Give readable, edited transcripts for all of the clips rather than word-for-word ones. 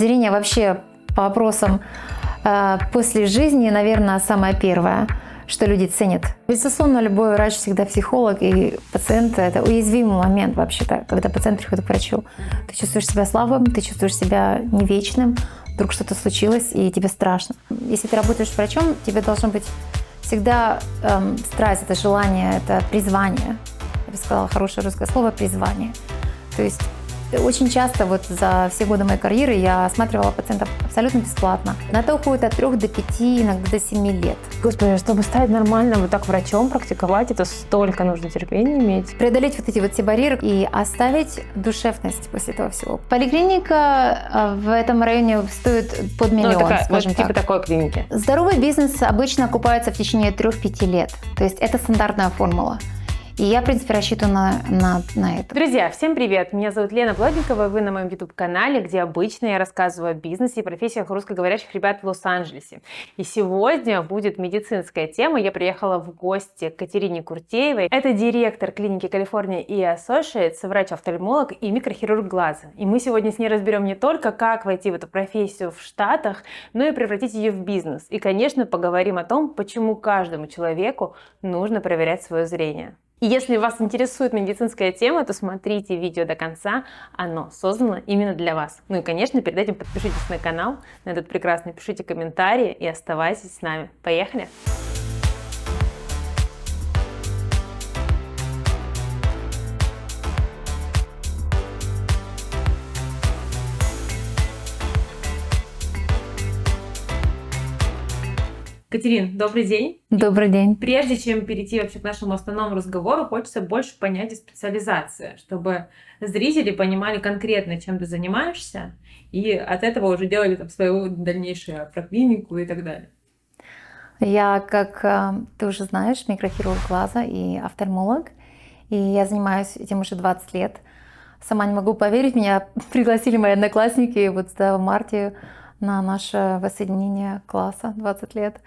Зрение вообще по вопросам после жизни, наверное, самое первое, что люди ценят. Безусловно, любой врач всегда психолог, и пациент – это уязвимый момент вообще-то, когда пациент приходит к врачу. Ты чувствуешь себя слабым, ты чувствуешь себя не вечным, вдруг что-то случилось, и тебе страшно. Если ты работаешь врачом, тебе должно быть всегда страсть, это желание, это призвание. Я бы сказала хорошее русское слово «призвание». То есть очень часто вот за все годы моей карьеры я осматривала пациентов абсолютно бесплатно. На это уходит от 3 до 5, иногда до 7 лет. Господи, чтобы стать нормальным вот так врачом, практиковать, это столько нужно терпения иметь. Преодолеть вот эти вот все барьеры и оставить душевность после этого всего. Поликлиника в этом районе стоит под миллион, скажем так. Типа такой клиники. Здоровый бизнес обычно окупается в течение 3-5 лет. То есть это стандартная формула. И я, в принципе, рассчитываю на это. Друзья, всем привет! Меня зовут Лена Плотникова, и вы на моем YouTube-канале, где обычно я рассказываю о бизнесе и профессиях русскоговорящих ребят в Лос-Анджелесе. И сегодня будет медицинская тема. Я приехала в гости к Катерине Куртеевой. Это директор клиники California Associates, врач-офтальмолог и микрохирург глаза. И мы сегодня с ней разберем не только, как войти в эту профессию в Штатах, но и превратить ее в бизнес. И, конечно, поговорим о том, почему каждому человеку нужно проверять свое зрение. И если вас интересует медицинская тема, то смотрите видео до конца, оно создано именно для вас. Ну и, конечно, перед этим подпишитесь на канал, на этот прекрасный, пишите комментарии и оставайтесь с нами. Поехали! Катерин, добрый день. Добрый день. Прежде чем перейти вообще к нашему основному разговору, хочется больше понять специализацию, чтобы зрители понимали конкретно, чем ты занимаешься, и от этого уже делали там свою дальнейшую проклинику и так далее. Я, как ты уже знаешь, микрохирург глаза и офтальмолог, и я занимаюсь этим уже 20 лет. Сама не могу поверить, меня пригласили мои одноклассники вот в марте на наше воссоединение класса 20 лет.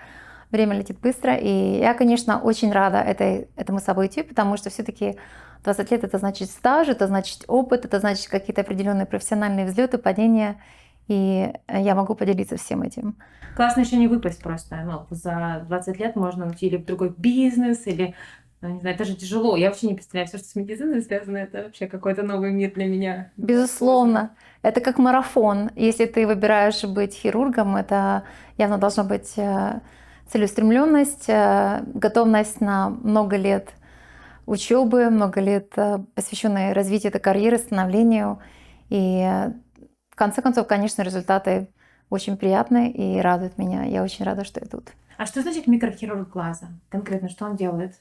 Время летит быстро, и я, конечно, очень рада этому событию, потому что все-таки 20 лет — это значит стаж, это значит опыт, это значит какие-то определенные профессиональные взлеты, падения, и я могу поделиться всем этим. Классно еще не выпасть просто. Ну, за 20 лет можно уйти или в другой бизнес, или, ну, не знаю, это же тяжело. Я вообще не представляю, все, что с медициной связано, это вообще какой-то новый мир для меня. Безусловно. Это как марафон. Если ты выбираешь быть хирургом, это явно должна быть целеустремленность, готовность на много лет учебы, много лет посвященной развитию этой карьеры, становлению. И в конце концов, конечно, результаты очень приятные и радуют меня. Я очень рада, что я тут. А что значит микрохирург глаза? Конкретно, что он делает?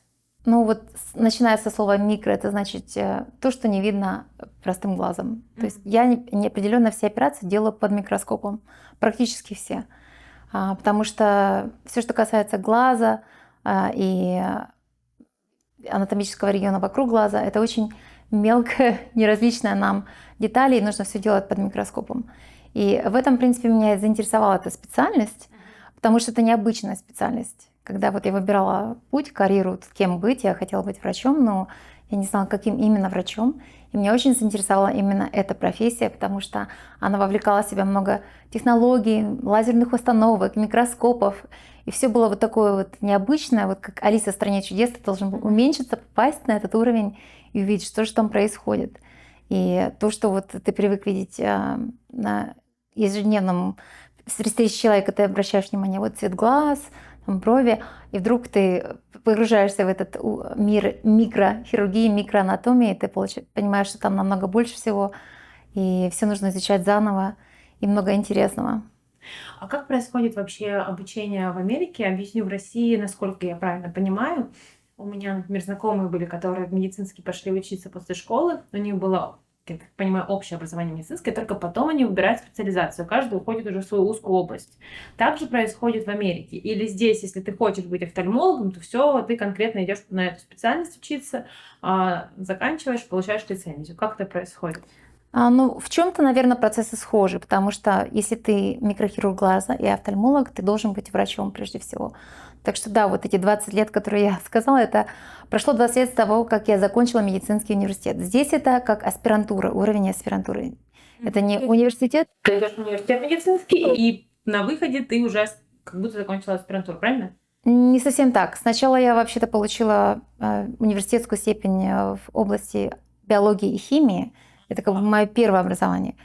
Ну вот, начиная со слова «микро», это значит то, что не видно простым глазом. То есть я неопределенно все операции делаю под микроскопом, практически все. Потому что все, что касается глаза и анатомического региона вокруг глаза, это очень мелкая, неразличная нам деталь, и нужно все делать под микроскопом. И в этом, в принципе, меня заинтересовала эта специальность, потому что это необычная специальность. Когда вот я выбирала путь, карьеру, кем быть, я хотела быть врачом, но я не знала, каким именно врачом. И меня очень заинтересовала именно эта профессия, потому что она вовлекала в себя много технологий, лазерных установок, микроскопов. И все было вот такое вот необычное, вот как Алиса в «Стране чудес», ты должен был уменьшиться, попасть на этот уровень и увидеть, что же там происходит. И то, что вот ты привык видеть на ежедневном встрече человека, ты обращаешь внимание, вот цвет глаз, там брови, и вдруг ты погружаешься в этот мир микрохирургии, микроанатомии, и ты понимаешь, что там намного больше всего, и все нужно изучать заново, и много интересного. А как происходит вообще обучение в Америке? Объясню в России, насколько я правильно понимаю. У меня, например, знакомые были, которые в медицинский пошли учиться после школы, у них было, я так понимаю, общее образование медицинское, только потом они выбирают специализацию, каждый уходит уже в свою узкую область. Так же происходит в Америке. Или здесь, если ты хочешь быть офтальмологом, то все, ты конкретно идешь на эту специальность учиться, заканчиваешь, получаешь лицензию. Как это происходит? Ну, в чем-то, наверное, процессы схожи, потому что если ты микрохирург глаза и офтальмолог, ты должен быть врачом прежде всего. Так что да, вот эти 20 лет, которые я сказала, это прошло 20 лет с того, как я закончила медицинский университет. Здесь это как аспирантура, уровень аспирантуры. Это не университет. Ты идешь в университет медицинский, и на выходе ты уже как будто закончила аспирантуру, правильно? Не совсем так. Сначала я вообще-то получила университетскую степень в области биологии и химии. Это как бы мое первое образование.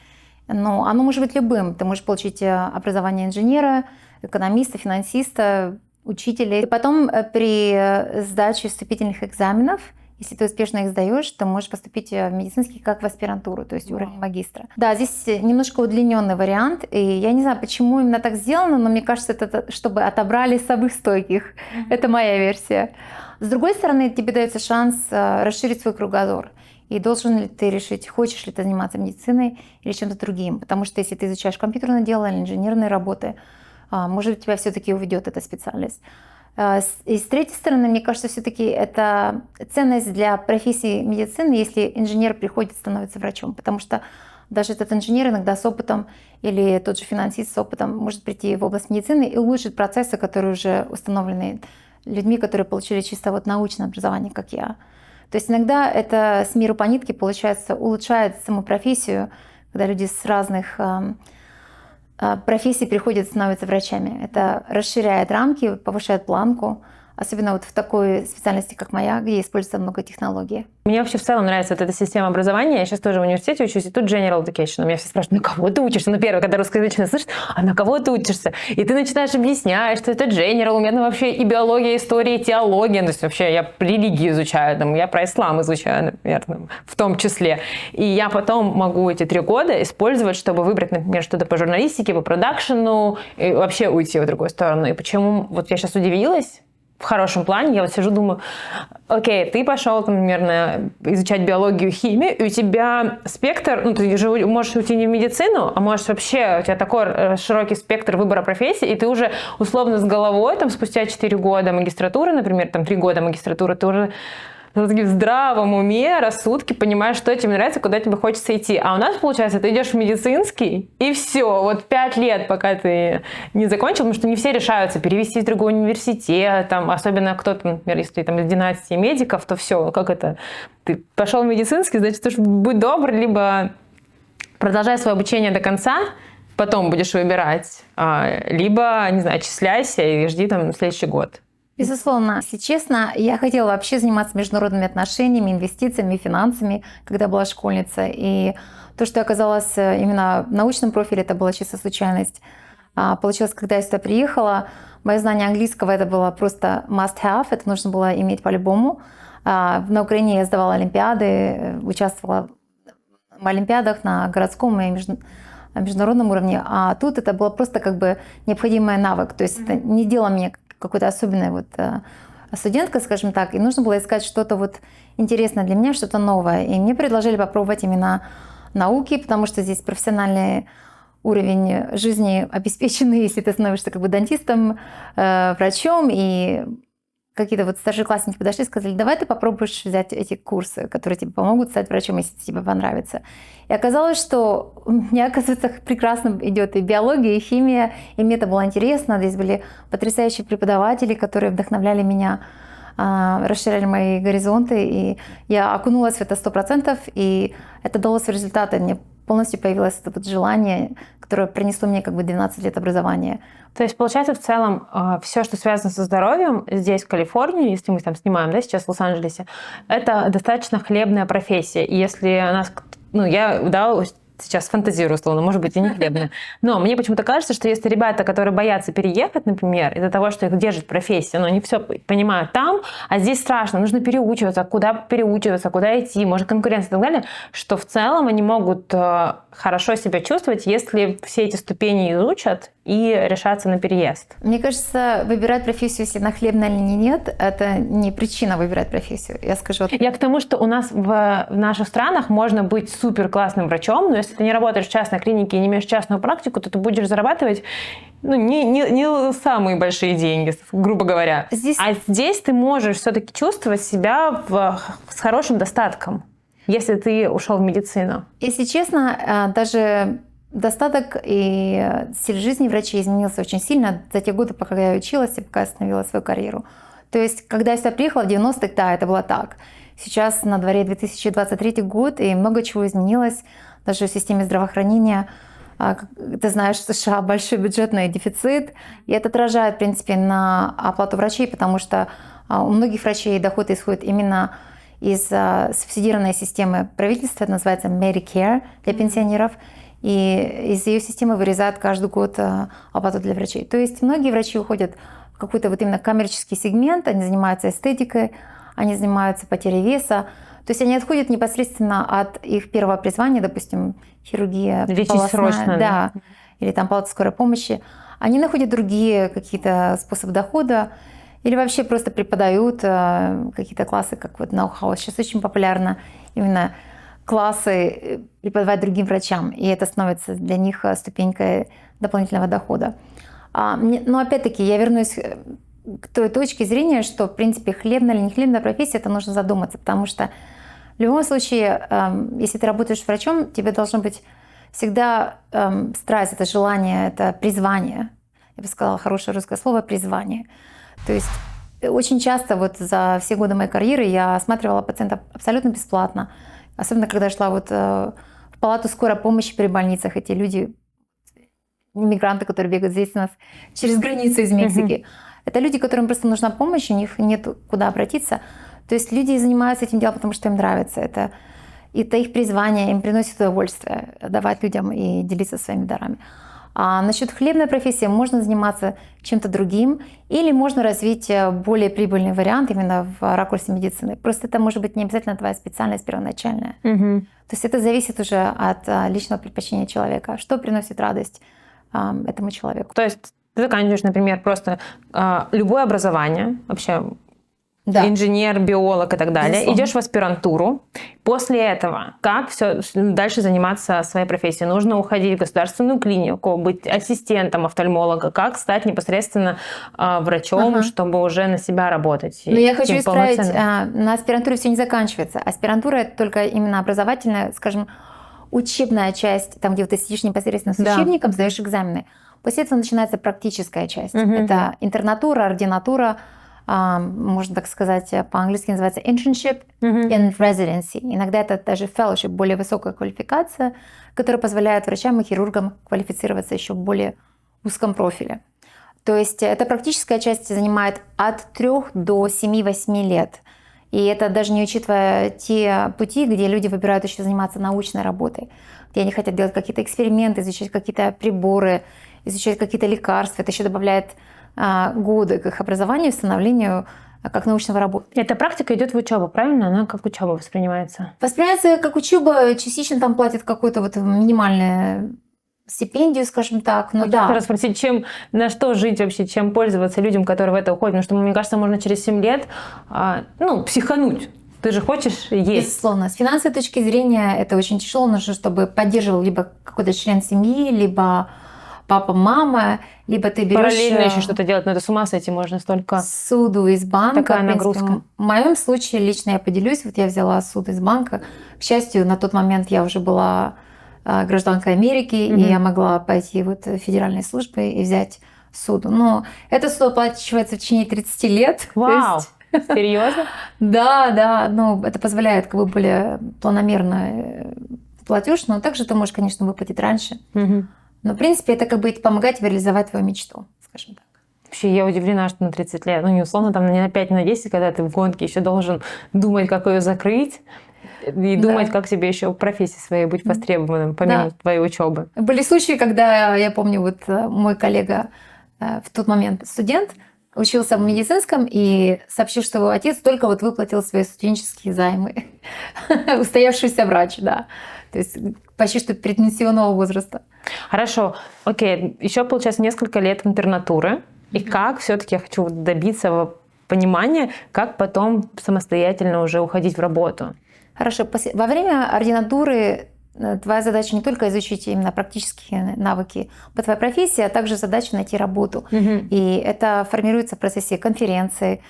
Но оно может быть любым. Ты можешь получить образование инженера, экономиста, финансиста, учителя. И потом при сдаче вступительных экзаменов, если ты успешно их сдаешь, ты можешь поступить в медицинский как в аспирантуру, то есть уровень магистра. Да, здесь немножко удлиненный вариант, и я не знаю, почему именно так сделано, но мне кажется, это чтобы отобрали самых стойких. Это моя версия. С другой стороны, тебе дается шанс расширить свой кругозор. И должен ли ты решить, хочешь ли ты заниматься медициной или чем-то другим. Потому что если ты изучаешь компьютерное дело или инженерные работы, может, тебя все-таки уведет эта специальность. И с третьей стороны, мне кажется, все-таки это ценность для профессии медицины, если инженер приходит, становится врачом. Потому что даже этот инженер иногда с опытом или тот же финансист с опытом может прийти в область медицины и улучшить процессы, которые уже установлены людьми, которые получили чисто вот научное образование, как я. То есть иногда это с миру по нитке, получается, улучшает саму профессию, когда люди с разных профессий приходят, становятся врачами. Это расширяет рамки, повышает планку, особенно вот в такой специальности, как моя, где используется много технологий. Мне вообще в целом нравится вот эта система образования. Я сейчас тоже в университете учусь, и тут General Education. У меня все спрашивают, на кого ты учишься? Ну, первое, когда русскоязычные слышат, а на кого ты учишься? И ты начинаешь объяснять, что это General. У меня там вообще и биология, и история, и теология. То есть вообще я религию изучаю, там, я про ислам изучаю, например, там, в том числе. И я потом могу эти 3 года использовать, чтобы выбрать, например, что-то по журналистике, по продакшену, и вообще уйти в другую сторону. И почему вот я сейчас удивилась, в хорошем плане, я вот сижу, думаю, окей, ты пошел, например, изучать биологию, химию, и у тебя спектр, ну, ты же можешь уйти не в медицину, а можешь вообще, у тебя такой широкий спектр выбора профессий, и ты уже условно с головой, там, спустя 4 года магистратуры, например, там, 3 года магистратуры, ты уже в здравом уме, рассудке понимаешь, что тебе нравится, куда тебе хочется идти. А у нас, получается, ты идешь в медицинский, и все, вот 5 лет, пока ты не закончил, потому что не все решаются перевести в другой университет, там, особенно кто-то, например, если там из династии медиков, то все, как это, ты пошел в медицинский, значит, ты будь добр, либо продолжай свое обучение до конца, потом будешь выбирать, либо, не знаю, отчисляйся и жди там следующий год. Безусловно. Если честно, я хотела вообще заниматься международными отношениями, инвестициями, финансами, когда была школьница. И то, что я оказалась именно в научном профиле, это была чисто случайность. Получилось, когда я сюда приехала, мое знание английского это было просто must-have, это нужно было иметь по-любому. На Украине я сдавала олимпиады, участвовала в олимпиадах на городском и международном уровне, а тут это было просто как бы необходимый навык. То есть это не делало меня какой-то особенной вот студенткой, скажем так, и нужно было искать что-то вот интересное для меня, что-то новое. И мне предложили попробовать именно науки, потому что здесь профессиональный уровень жизни обеспеченный, если ты становишься как бы дантистом, врачом, и какие-то вот старшеклассники подошли и сказали, давай ты попробуешь взять эти курсы, которые тебе помогут стать врачом, если тебе понравится. И оказалось, что мне, оказывается, прекрасно идет и биология, и химия, и мне это было интересно. Здесь были потрясающие преподаватели, которые вдохновляли меня, расширяли мои горизонты, и я окунулась в это 100%, и это дало свои результаты. Мне полностью появилось это вот желание, которое принесло мне как бы 12 лет образования. То есть, получается, в целом, все, что связано со здоровьем здесь, в Калифорнии, если мы там снимаем, да, сейчас в Лос-Анджелесе, это достаточно хлебная профессия. И если нас, ну, я, да, сейчас фантазирую, условно, может быть, и не хлебная. Но мне почему-то кажется, что если ребята, которые боятся переехать, например, из-за того, что их держит профессия, но они все понимают там, а здесь страшно, нужно переучиваться, куда идти, может, конкуренция и так далее, что в целом они могут хорошо себя чувствовать, если все эти ступени изучат и решаться на переезд. Мне кажется, выбирать профессию, если она хлебная или нет, это не причина выбирать профессию. Я скажу. Я к тому, что у нас в наших странах можно быть супер классным врачом, но если ты не работаешь в частной клинике и не имеешь частную практику, то ты будешь зарабатывать не самые большие деньги, грубо говоря. А здесь ты можешь все-таки чувствовать себя с хорошим достатком, если ты ушел в медицину. Если честно, даже достаток и стиль жизни врачей изменился очень сильно за те годы, пока я училась и пока я остановила свою карьеру. То есть, когда я сюда приехала в 90-х, да, это было так. Сейчас на дворе 2023 год, и много чего изменилось. даже в системе здравоохранения. Ты знаешь, в США большой бюджетный дефицит, и это отражает, в принципе, на оплату врачей, потому что у многих врачей доход исходит именно из субсидированной системы правительства, это называется Medicare для пенсионеров, и из ее системы вырезают каждый год оплату для врачей. То есть многие врачи уходят в какой-то вот именно коммерческий сегмент, они занимаются эстетикой, они занимаются потерей веса, то есть они отходят непосредственно от их первого призвания, допустим, хирургия лечить срочно, да, или там палата скорой помощи. Они находят другие какие-то способы дохода или вообще просто преподают какие-то классы, как вот ноу-хау. Сейчас очень популярно именно классы преподавать другим врачам, и это становится для них ступенькой дополнительного дохода. Но опять-таки я вернусь к той точке зрения, что в принципе хлебная или не хлебная профессия, это нужно задуматься, потому что в любом случае, если ты работаешь врачом, тебе должно быть всегда страсть, это желание, это призвание. Я бы сказала хорошее русское слово «призвание». То есть очень часто вот за все годы моей карьеры я осматривала пациентов абсолютно бесплатно. Особенно когда шла вот в палату скорой помощи при больницах. Эти люди, иммигранты, которые бегают здесь у нас через границу из Мексики. Это люди, которым просто нужна помощь, у них нет куда обратиться. То есть люди занимаются этим делом, потому что им нравится. Это их призвание, им приносит удовольствие давать людям и делиться своими дарами. А насчет хлебной профессии можно заниматься чем-то другим, или можно развить более прибыльный вариант именно в ракурсе медицины. Просто это может быть не обязательно твоя специальность первоначальная. То есть это зависит уже от личного предпочтения человека, что приносит радость этому человеку. То есть ты заканчиваешь, например, просто любое образование, вообще инженер, биолог и так далее, безусловно. Идешь в аспирантуру. После этого как все дальше заниматься своей профессией? Нужно уходить в государственную клинику, быть ассистентом офтальмолога, как стать непосредственно врачом, чтобы уже на себя работать? Но я хочу исправить, на аспирантуре все не заканчивается. Аспирантура — это только именно образовательная, скажем, учебная часть, там, где ты сидишь непосредственно с учебником, сдаешь экзамены. После этого начинается практическая часть. Это интернатура, ординатура, можно так сказать, по-английски называется internship and residency. Иногда это даже fellowship, более высокая квалификация, которая позволяет врачам и хирургам квалифицироваться еще в более узком профиле. То есть эта практическая часть занимает от 3 до 7-8 лет. И это даже не учитывая те пути, где люди выбирают еще заниматься научной работой, где они хотят делать какие-то эксперименты, изучать какие-то приборы, изучать какие-то лекарства. Это еще добавляет годы к их образованию и становлению как научного работника. Эта практика идет в учебу, правильно? Она как учеба воспринимается? Воспринимается как учеба, частично там платят какую-то вот минимальную стипендию, скажем так. Ну, да. Хочу спросить, на что жить вообще, чем пользоваться людям, которые в это уходят? Потому что, мне кажется, можно через 7 лет психануть. Ты же хочешь есть. Безусловно. С финансовой точки зрения это очень тяжело. Нужно, чтобы поддерживал либо какой-то член семьи, либо папа, мама, либо ты берешь... Параллельно еще что-то делать, но это с ума сойти можно столько. Суду из банка. Такая нагрузка. В моем случае лично я поделюсь. Вот я взяла суд из банка. К счастью, на тот момент я уже была гражданкой Америки, и я могла пойти в федеральные службы и взять суд. Но это суд оплачивается в течение 30 лет. Вау! Серьезно? Да, но это позволяет как бы более планомерно платеж, но также ты можешь, конечно, выплатить раньше. Но, в принципе, это как бы помогать тебе реализовать твою мечту, скажем так. Вообще, я удивлена, что на 30 лет, не условно, там не на 5, не на 10, когда ты в гонке еще должен думать, как ее закрыть, и думать, как тебе еще в профессии своей быть востребованным, помимо твоей учебы. Были случаи, когда, я помню, мой коллега, в тот момент студент, учился в медицинском и сообщил, что его отец только выплатил свои студенческие займы. Устоявшийся врач, да. То есть почти что пенсионного возраста. Хорошо, окей. Еще, получается, несколько лет интернатуры. И как все-таки я хочу добиться понимания, как потом самостоятельно уже уходить в работу? Хорошо. Во время ординатуры твоя задача не только изучить именно практические навыки по твоей профессии, а также задача найти работу. И это формируется в процессе конференции,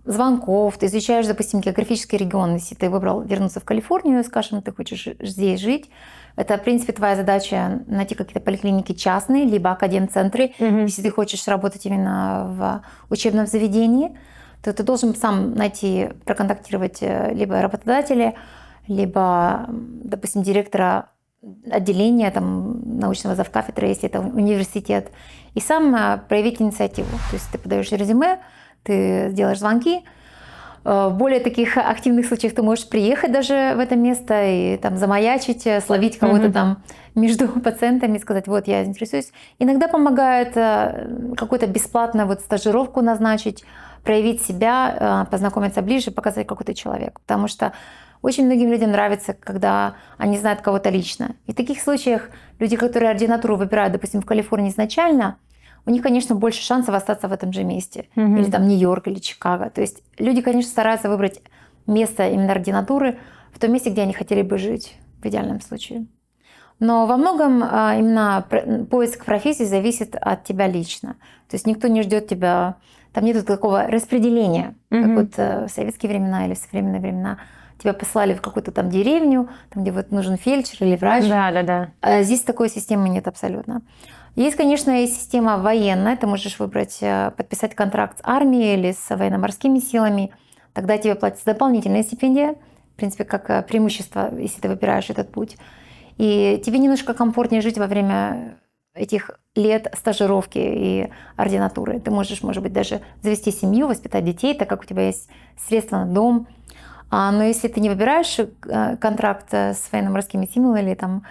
звонков. Ты изучаешь, допустим, географический регион. Если ты выбрал вернуться в Калифорнию, скажем, ты хочешь здесь жить, это, в принципе, твоя задача найти какие-то поликлиники частные, либо академцентры. Если ты хочешь работать именно в учебном заведении, то ты должен сам найти, проконтактировать либо работодателя, либо, допустим, директора отделения, там, научного завкафедры, если это университет, и сам проявить инициативу. То есть ты подаешь резюме, ты делаешь звонки. В более таких активных случаях ты можешь приехать даже в это место и там замаячить, словить кого-то там между пациентами, сказать, вот я интересуюсь. Иногда помогает какую-то бесплатную вот стажировку назначить, проявить себя, познакомиться ближе, показать, какой ты человек. Потому что очень многим людям нравится, когда они знают кого-то лично. И в таких случаях люди, которые ординатуру выбирают, допустим, в Калифорнии изначально, у них, конечно, больше шансов остаться в этом же месте. Или там Нью-Йорк, или Чикаго. То есть люди, конечно, стараются выбрать место именно ординатуры в том месте, где они хотели бы жить в идеальном случае. Но во многом именно поиск профессии зависит от тебя лично. То есть никто не ждет тебя, там нет такого распределения, как вот в советские времена или в современные времена. Тебя послали в какую-то там деревню, там, где вот нужен фельдшер или врач. Да. А здесь такой системы нет абсолютно. Есть, конечно, и система военная. Ты можешь выбрать, подписать контракт с армией или с военно-морскими силами. Тогда тебе платится дополнительная стипендия. В принципе, как преимущество, если ты выбираешь этот путь. И тебе немножко комфортнее жить во время этих лет стажировки и ординатуры. Ты можешь, может быть, даже завести семью, воспитать детей, так как у тебя есть средства на дом. Но если ты не выбираешь контракт с военно-морскими силами или там,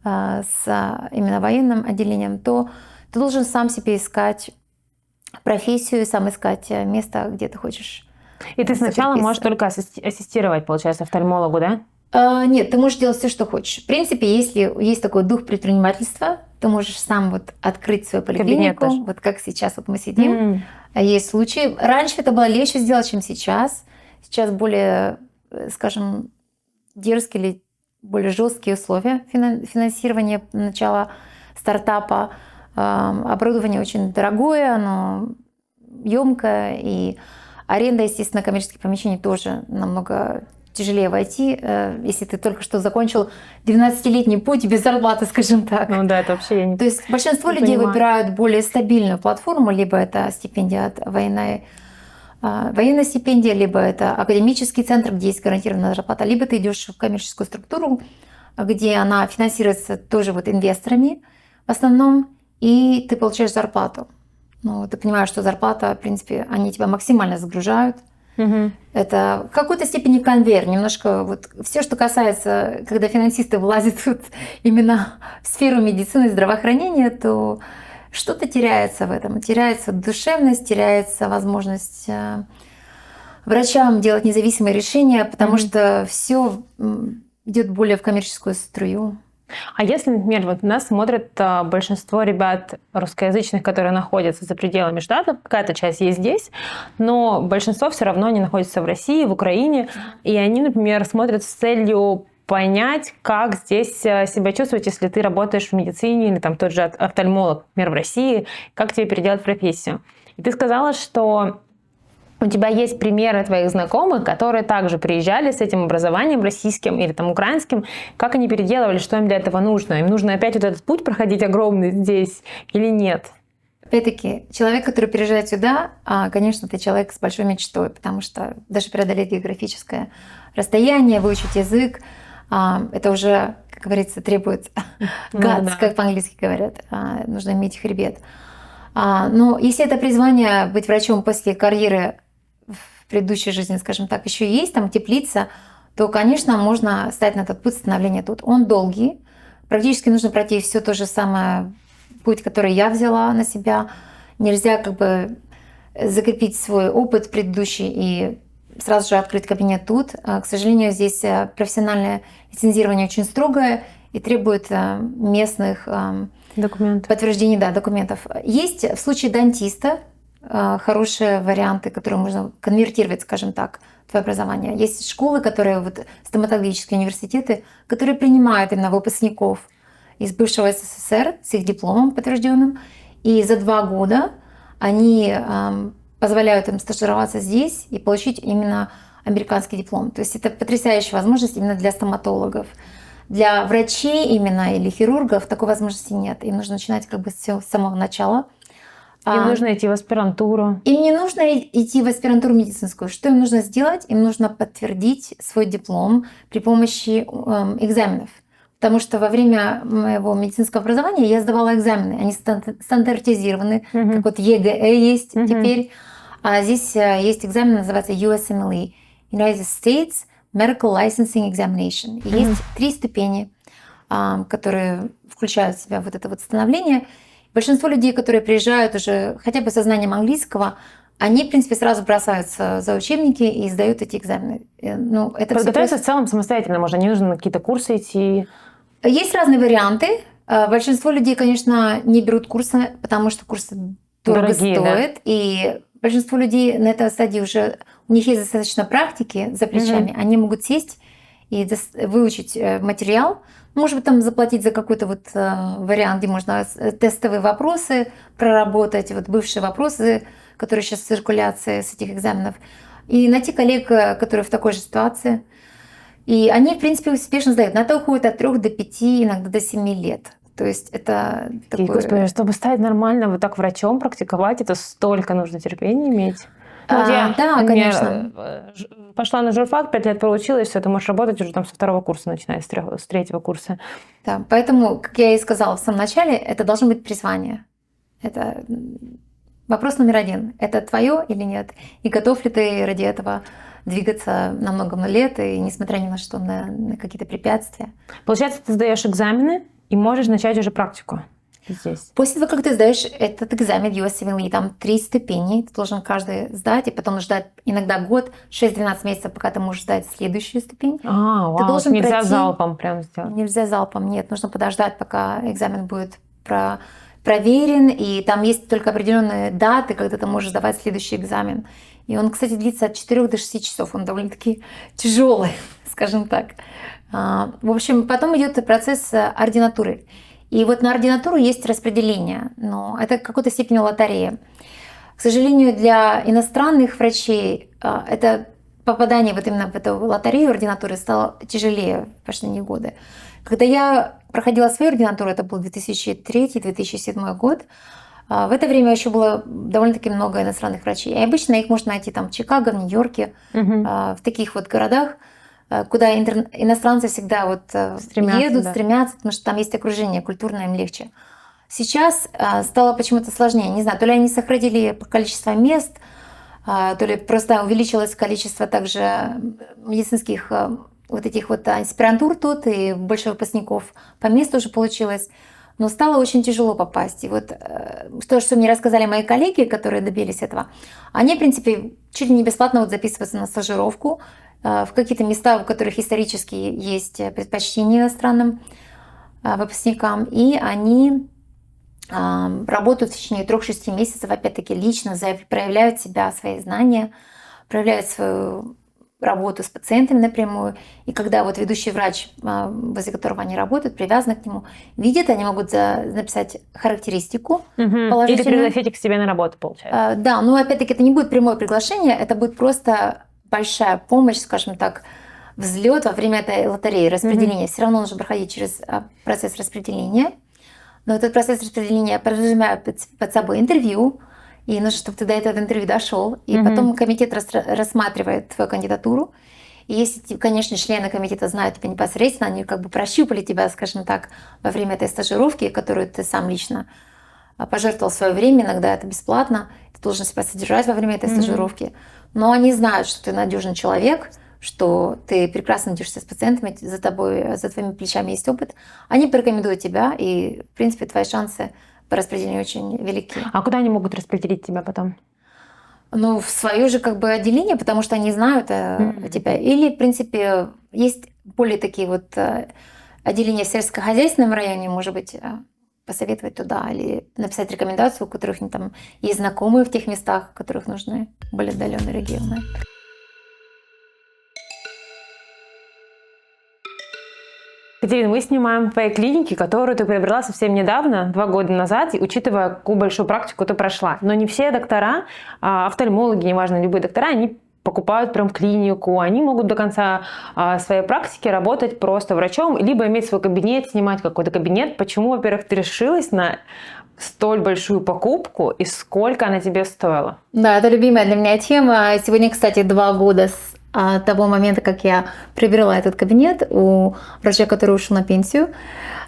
с именно военным отделением, то ты должен сам себе искать профессию, сам искать место, где ты хочешь. И ты сначала можешь только ассистировать, получается, офтальмологу, да? Нет, ты можешь делать все, что хочешь. В принципе, если есть такой дух предпринимательства, ты можешь сам вот открыть свою поликлинику, вот как сейчас вот мы сидим. Есть случаи. Раньше это было легче сделать, чем сейчас. Сейчас более, скажем, дерзкие или более жесткие условия финансирования начала стартапа. Оборудование очень дорогое, оно ёмкое, и аренда, естественно, коммерческих помещений тоже намного тяжелее войти, если ты только что закончил 12-летний путь без зарплаты, скажем так. Ну да, это вообще я не То есть большинство людей выбирают более стабильную платформу, либо это стипендия от военной стипендия, либо это академический центр, где есть гарантированная зарплата, либо ты идешь в коммерческую структуру, где она финансируется тоже вот инвесторами в основном, и ты получаешь зарплату. Ну, ты понимаешь, что зарплата, в принципе, они тебя максимально загружают. Это в какой-то степени конвейер. Немножко вот все, что касается, когда финансисты влазят вот именно в сферу медицины и здравоохранения, то что-то теряется в этом. Теряется душевность, теряется возможность врачам делать независимые решения, потому что все идет более в коммерческую струю. А если, например, вот нас смотрят большинство ребят русскоязычных, которые находятся за пределами Штатов, какая-то часть есть здесь, но большинство все равно не находится в России, в Украине, и они, например, смотрят с целью понять, как здесь себя чувствовать, если ты работаешь в медицине или там тот же офтальмолог, например, в России, как тебе переделать профессию. И ты сказала, что у тебя есть примеры твоих знакомых, которые также приезжали с этим образованием российским или там украинским. Как они переделывали, что им для этого нужно? Им нужно опять вот этот путь проходить огромный здесь или нет? Опять-таки, человек, который приезжает сюда, конечно, ты человек с большой мечтой, потому что даже преодолеть географическое расстояние, выучить язык, это уже, как говорится, требует guts, как по-английски говорят. Нужно иметь хребет. Но если это призвание быть врачом после карьеры в предыдущей жизни, скажем так, еще есть там теплица, то, конечно, можно стать на этот путь становления тут. Он долгий. Практически нужно пройти все то же самое путь, который я взяла на себя. Нельзя как бы закрепить свой опыт предыдущий и сразу же открыть кабинет тут. К сожалению, здесь профессиональное лицензирование очень строгое и требует местных подтверждений, документов. Есть в случае дантиста хорошие варианты, которые можно конвертировать, скажем так, в твое образование. Есть школы, которые вот, стоматологические университеты, которые принимают именно выпускников из бывшего СССР с их дипломом подтвержденным, и за 2 года они позволяют им стажироваться здесь и получить именно американский диплом. То есть это потрясающая возможность именно для стоматологов. Для врачей именно или хирургов такой возможности нет. Им нужно начинать как бы все с самого начала. Им нужно идти в аспирантуру. Им не нужно идти в аспирантуру медицинскую. Что им нужно сделать? Им нужно подтвердить свой диплом при помощи экзаменов. Потому что во время моего медицинского образования я сдавала экзамены. Они стандартизированы, как вот ЕГЭ есть теперь. А здесь есть экзамен, называется USMLE, United States Medical Licensing Examination. И есть 3 ступени, которые включают в себя вот это вот становление. Большинство людей, которые приезжают уже хотя бы со знанием английского, они, в принципе, сразу бросаются за учебники и сдают эти экзамены. Ну, это подготовиться в целом самостоятельно можно, не нужно на какие-то курсы идти. Есть разные варианты. Большинство людей, конечно, не берут курсы, потому что курсы дорого стоят. Да? И большинство людей на этой стадии уже, у них есть достаточно практики за плечами, они могут сесть и выучить материал, может быть, там заплатить за какой-то вот вариант, где можно тестовые вопросы проработать, вот бывшие вопросы, которые сейчас в циркуляции с этих экзаменов, и найти коллег, которые в такой же ситуации. И они, в принципе, успешно сдают. На это уходит от 3 до 5, иногда до 7 лет. То есть это такое... Господи, чтобы стать нормально вот так врачом, практиковать, это столько нужно терпения иметь. Вот я, да, конечно. Пошла на журфак, 5 лет проучилась, все, ты можешь работать уже там со 2-го курса, начиная с 3-го курса. Да, поэтому, как я и сказала в самом начале, это должно быть призвание. Это вопрос номер 1. Это твое или нет? И готов ли ты ради этого двигаться на много лет, и несмотря ни на что, на какие-то препятствия? Получается, ты сдаешь экзамены и можешь начать уже практику здесь. После того, как ты сдаешь этот экзамен USMLE, там 3 ступени, ты должен каждый сдать, и потом ждать иногда год, 6-12 месяцев, пока ты можешь сдать следующую ступень. Ты должен нельзя пройти... залпом прям сделать? Нельзя залпом, нет. Нужно подождать, пока экзамен будет проверен, и там есть только определенные даты, когда ты можешь сдавать следующий экзамен. И он, кстати, длится от 4 до 6 часов. Он довольно-таки тяжелый, скажем так. В общем, потом идет процесс ординатуры. И вот на ординатуру есть распределение, но это в какой-то степени лотерея. К сожалению, для иностранных врачей это попадание вот именно в эту лотерею ординатуры стало тяжелее в последние годы. Когда я проходила свою ординатуру, это был 2003-2007 год, в это время еще было довольно-таки много иностранных врачей. И обычно их можно найти там в Чикаго, в Нью-Йорке, в таких вот городах, куда иностранцы всегда вот стремятся, потому что там есть окружение, культурное им легче. Сейчас стало почему-то сложнее. Не знаю, то ли они сократили количество мест, то ли просто увеличилось количество также медицинских вот этих вот аспирантур тут, и больше выпускников по месту уже получилось. Но стало очень тяжело попасть. И вот то, что мне рассказали мои коллеги, которые добились этого, они, в принципе, чуть ли не бесплатно вот записываются на стажировку в какие-то места, у которых исторически есть предпочтение иностранным выпускникам, и они работают в течение 3-6 месяцев, опять-таки лично проявляют себя, свои знания, проявляют свою работу с пациентами напрямую. И когда вот ведущий врач, возле которого они работают, привязан к нему, видит, они могут написать характеристику положительную. Или пригласить к себе на работу, получается. Да, но опять-таки это не будет прямое приглашение, это будет просто большая помощь, скажем так, взлет во время этой лотереи, распределения. Все равно нужно проходить через процесс распределения. Но этот процесс распределения подразумевает под собой интервью, и нужно, чтобы ты до этого интервью дошел. И потом комитет рассматривает твою кандидатуру. И если, конечно, члены комитета знают тебя непосредственно, они как бы прощупали тебя, скажем так, во время этой стажировки, которую ты сам лично пожертвовал свое время, иногда это бесплатно, ты должен себя содержать во время этой стажировки. Но они знают, что ты надежный человек, что ты прекрасно держишься с пациентами, за твоими плечами есть опыт. Они порекомендуют тебя, и, в принципе, твои шансы по распределению очень велики. А куда они могут распределить тебя потом? Ну, в свое же как бы отделение, потому что они знают тебя. Или, в принципе, есть более такие вот отделения в сельскохозяйственном районе, может быть, посоветовать туда или написать рекомендацию, у которых там есть знакомые в тех местах, в которых нужны более отдаленные регионы. Катерина, мы снимаем в твоей клинике, которую ты приобрела совсем недавно, 2 года назад, и учитывая, какую большую практику ты прошла. Но не все доктора, офтальмологи, неважно, любые доктора, они покупают прям клинику, они могут до конца своей практики работать просто врачом, либо иметь свой кабинет, снимать какой-то кабинет. Почему, во-первых, ты решилась на столь большую покупку и сколько она тебе стоила? Да, это любимая для меня тема. Сегодня, кстати, 2 года с того момента, как я приобрела этот кабинет у врача, который ушел на пенсию.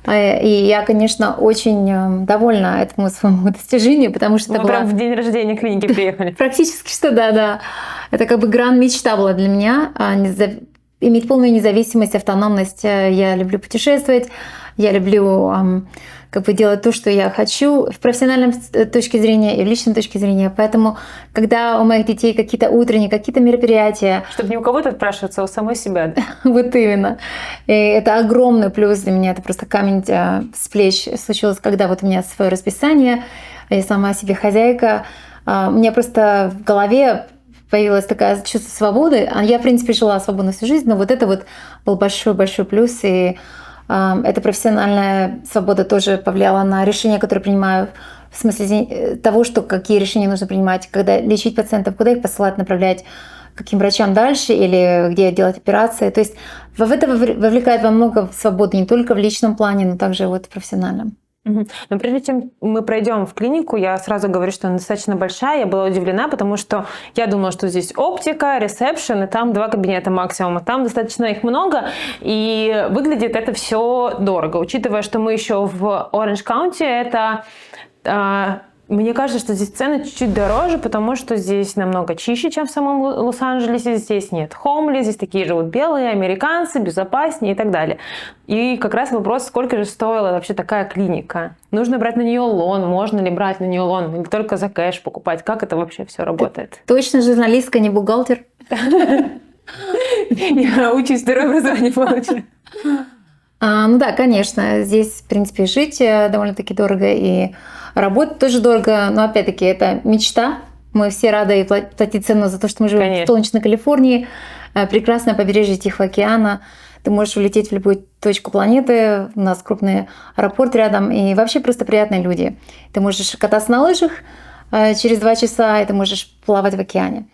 И я, конечно, очень довольна этому своему достижению, потому что это Вы прям в день рождения клиники приехали. Практически что да. Это как бы гранд-мечта была для меня. Иметь полную независимость, автономность. Я люблю путешествовать, я люблю как бы делать то, что я хочу в профессиональной точке зрения и в личной точке зрения. Поэтому, когда у моих детей какие-то утренние, какие-то мероприятия... Чтобы не у кого-то отпрашиваться, а у самой себя. Вот именно. И это огромный плюс для меня. Это просто камень с плеч случилось, когда вот у меня свое расписание, я сама себе хозяйка. У меня просто в голове появилось такое чувство свободы. Я, в принципе, жила свободную всю жизнь, но вот это вот был большой-большой плюс. И эта профессиональная свобода тоже повлияла на решения, которые принимаю, в смысле того, что какие решения нужно принимать, когда лечить пациентов, куда их посылать, направлять, каким врачам дальше или где делать операции. То есть в это вовлекает во много свободы не только в личном плане, но также вот в профессиональном. Но прежде чем мы пройдем в клинику, я сразу говорю, что она достаточно большая. Я была удивлена, потому что я думала, что здесь оптика, ресепшн, и там 2 кабинета максимум. А там достаточно их много, и выглядит это все дорого. Учитывая, что мы еще в Оранж Каунти, это... Мне кажется, что здесь цены чуть-чуть дороже, потому что здесь намного чище, чем в самом Лос-Анджелесе. Здесь нет хомли, здесь такие живут белые, американцы, безопаснее и так далее. И как раз вопрос, сколько же стоила вообще такая клиника? Нужно брать на нее лон, можно ли брать на нее лон, или только за кэш покупать? Как это вообще все работает? Точно журналистка, не бухгалтер. Я учусь, второе образование получаю. Ну да, конечно, здесь, в принципе, жить довольно-таки дорого, и работать тоже дорого, но опять-таки это мечта. Мы все рады платить цену за то, что мы живем в солнечной Калифорнии, прекрасное побережье Тихого океана. Ты можешь улететь в любую точку планеты, у нас крупный аэропорт рядом, и вообще просто приятные люди. Ты можешь кататься на лыжах через 2 часа, и ты можешь плавать в океане.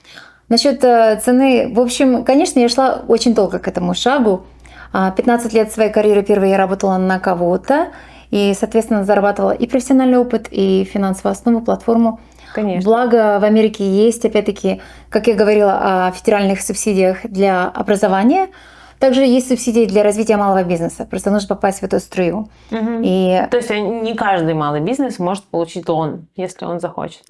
Насчет цены, в общем, конечно, я шла очень долго к этому шагу. 15 лет своей карьеры первой я работала на кого-то, и, соответственно, зарабатывала и профессиональный опыт, и финансовую основу, платформу. Конечно. Благо в Америке есть, опять-таки, как я говорила, о федеральных субсидиях для образования. Также есть субсидии для развития малого бизнеса. Просто нужно попасть в эту струю. То есть не каждый малый бизнес может получить лон, если он захочет.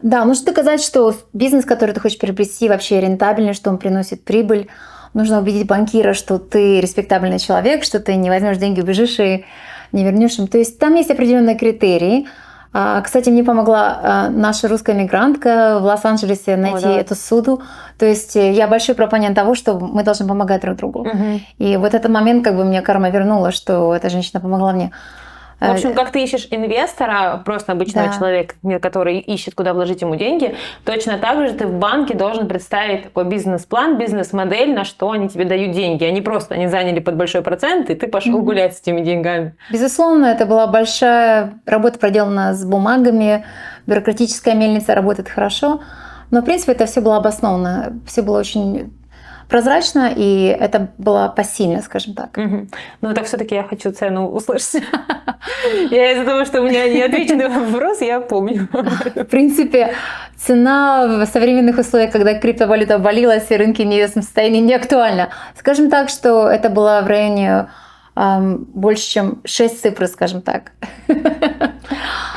Да, нужно доказать, что бизнес, который ты хочешь приобрести, вообще рентабельный, что он приносит прибыль. Нужно убедить банкира, что ты респектабельный человек, что ты не возьмешь деньги, убежишь и не вернешь им. То есть там есть определенные критерии. Кстати, мне помогла наша русская мигрантка в Лос-Анджелесе найти эту суду. То есть я большой пропонент того, что мы должны помогать друг другу. И вот этот момент как бы мне карма вернула, что эта женщина помогла мне. В общем, как ты ищешь инвестора, просто обычного человека, который ищет, куда вложить ему деньги, точно так же ты в банке должен представить такой бизнес-план, бизнес-модель, на что они тебе дают деньги. Они заняли под большой процент, и ты пошел гулять с этими деньгами. Безусловно, это была большая работа, проделана с бумагами, бюрократическая мельница работает хорошо, но, в принципе, это все было обосновано, все было очень прозрачно, и это было посильно, скажем так. Но так все-таки я хочу цену услышать. Я из-за того, что у меня не отвеченный вопрос, я помню. В принципе, цена в современных условиях, когда криптовалюта обвалилась и рынки в неизвестном состоянии, не актуальна. Скажем так, что это было в районе больше, чем 6 цифр, скажем так.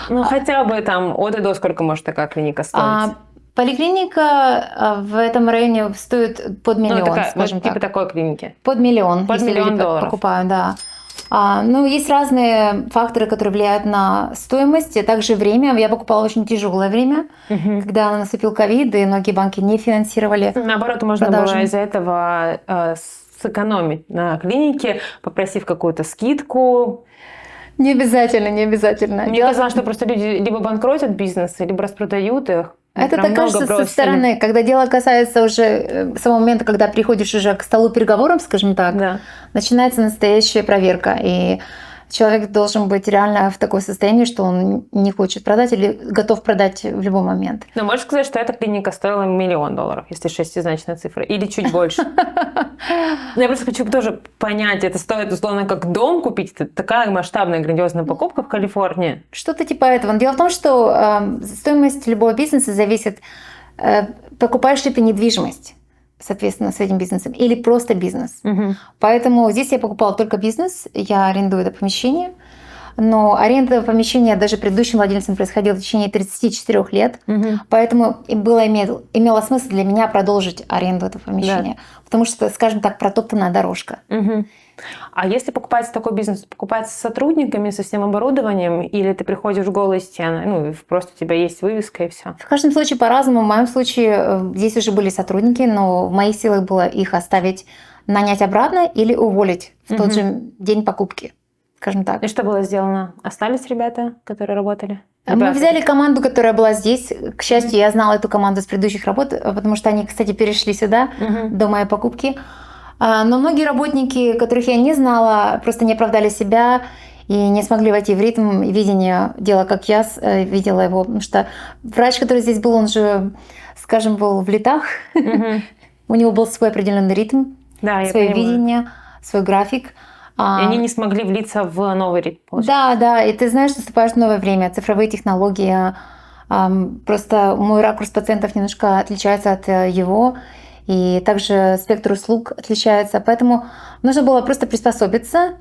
Ну, хотя бы там от и до сколько может такая клиника стоить? Поликлиника в этом районе стоит под миллион, скажем так. Типа такой клиники? Под миллион. Под миллион долларов. Покупаю, да. Есть разные факторы, которые влияют на стоимость, и также время. Я покупала очень тяжелое время, когда наступил ковид, и многие банки не финансировали. Наоборот, можно было из-за этого сэкономить на клинике, попросив какую-то скидку. Не обязательно. Мне казалось, что просто люди либо банкротят бизнесы, либо распродают их. Это так кажется со стороны, когда дело касается уже самого момента, когда приходишь уже к столу переговоров, скажем так, начинается настоящая проверка. И человек должен быть реально в таком состоянии, что он не хочет продать или готов продать в любой момент. Но можешь сказать, что эта клиника стоила $1 миллион, если шестизначная цифра, или чуть больше? Я просто хочу тоже понять, это стоит условно как дом купить? Это такая масштабная, грандиозная покупка в Калифорнии? Что-то типа этого. Дело в том, что стоимость любого бизнеса зависит, покупаешь ли ты недвижимость, соответственно, с этим бизнесом, или просто бизнес. Поэтому здесь я покупала только бизнес, я арендую это помещение, но аренда помещения даже предыдущим владельцам происходила в течение 34 лет, поэтому имело смысл для меня продолжить аренду этого помещения, потому что, скажем так, протоптанная дорожка. А если покупается такой бизнес, покупается с сотрудниками, со всем оборудованием, или ты приходишь в голые стены, ну, просто у тебя есть вывеска и все? В каждом случае по-разному. В моем случае здесь уже были сотрудники, но в моих силах было их оставить, нанять обратно или уволить в тот же день покупки, скажем так. И что было сделано? Остались ребята, которые работали? Мы взяли команду, которая была здесь. К счастью, я знала эту команду с предыдущих работ, потому что они, кстати, перешли сюда до моей покупки. Но многие работники, которых я не знала, просто не оправдали себя и не смогли войти в ритм видения дела, как я видела его. Потому что врач, который здесь был, он же, скажем, был в летах. У него был свой определенный ритм, свое видение, свой график. И они не смогли влиться в новый ритм. Да, и ты знаешь, наступает новое время, цифровые технологии. Просто мой ракурс пациентов немножко отличается от его. И также спектр услуг отличается. Поэтому нужно было просто приспособиться.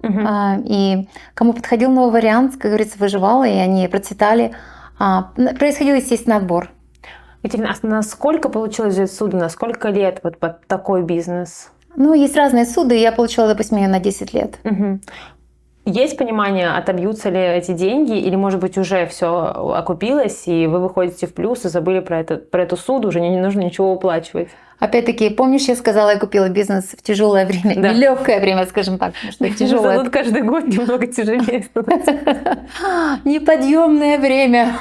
И кому подходил новый вариант, как говорится, выживал, и они процветали. Происходил, естественно, отбор. Екатерина, а насколько получилось взять суды? На сколько лет вот под такой бизнес? Ну, есть разные суды. Я получила, допустим, ее на 10 лет. Есть понимание, отобьются ли эти деньги, или, может быть, уже все окупилось, и вы выходите в плюс и забыли про эту суду, уже не нужно ничего уплачивать? Опять-таки, помнишь, я сказала, я купила бизнес в тяжелое время, нелегкое время, скажем так, потому что тяжелое. Тут каждый год немного тяжелее становится. Неподъемное время.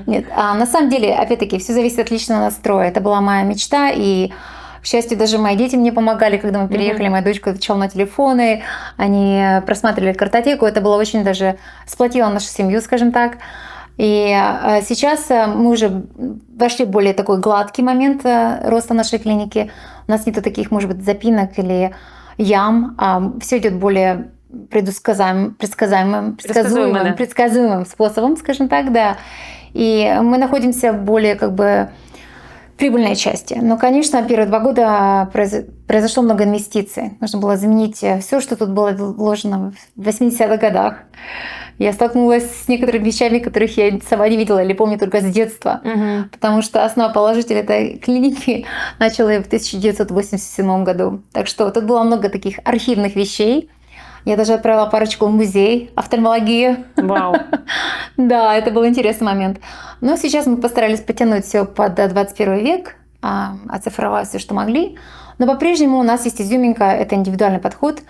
Нет, на самом деле, опять-таки, все зависит от личного настроя. Это была моя мечта, и к счастью, даже мои дети мне помогали, когда мы переехали. Моя дочка отвечала на телефоны, они просматривали картотеку. Это было очень даже сплотило нашу семью, скажем так. И сейчас мы уже вошли в более такой гладкий момент роста нашей клиники. У нас нету таких, может быть, запинок или ям. Все идет более предсказуемым способом, скажем так, да. И мы находимся в более прибыльной части. Но, конечно, первые 2 года произошло много инвестиций. Нужно было заменить все, что тут было вложено в 80-х годах. Я столкнулась с некоторыми вещами, которых я сама не видела или помню только с детства. Потому что основоположитель этой клиники начала ее в 1987 году. Так что тут было много таких архивных вещей. Я даже отправила парочку в музей офтальмологии. Вау. Да, это был интересный момент. Но сейчас мы постарались потянуть все под 21 век, оцифровать все, что могли. Но по-прежнему у нас есть изюминка, это индивидуальный подход.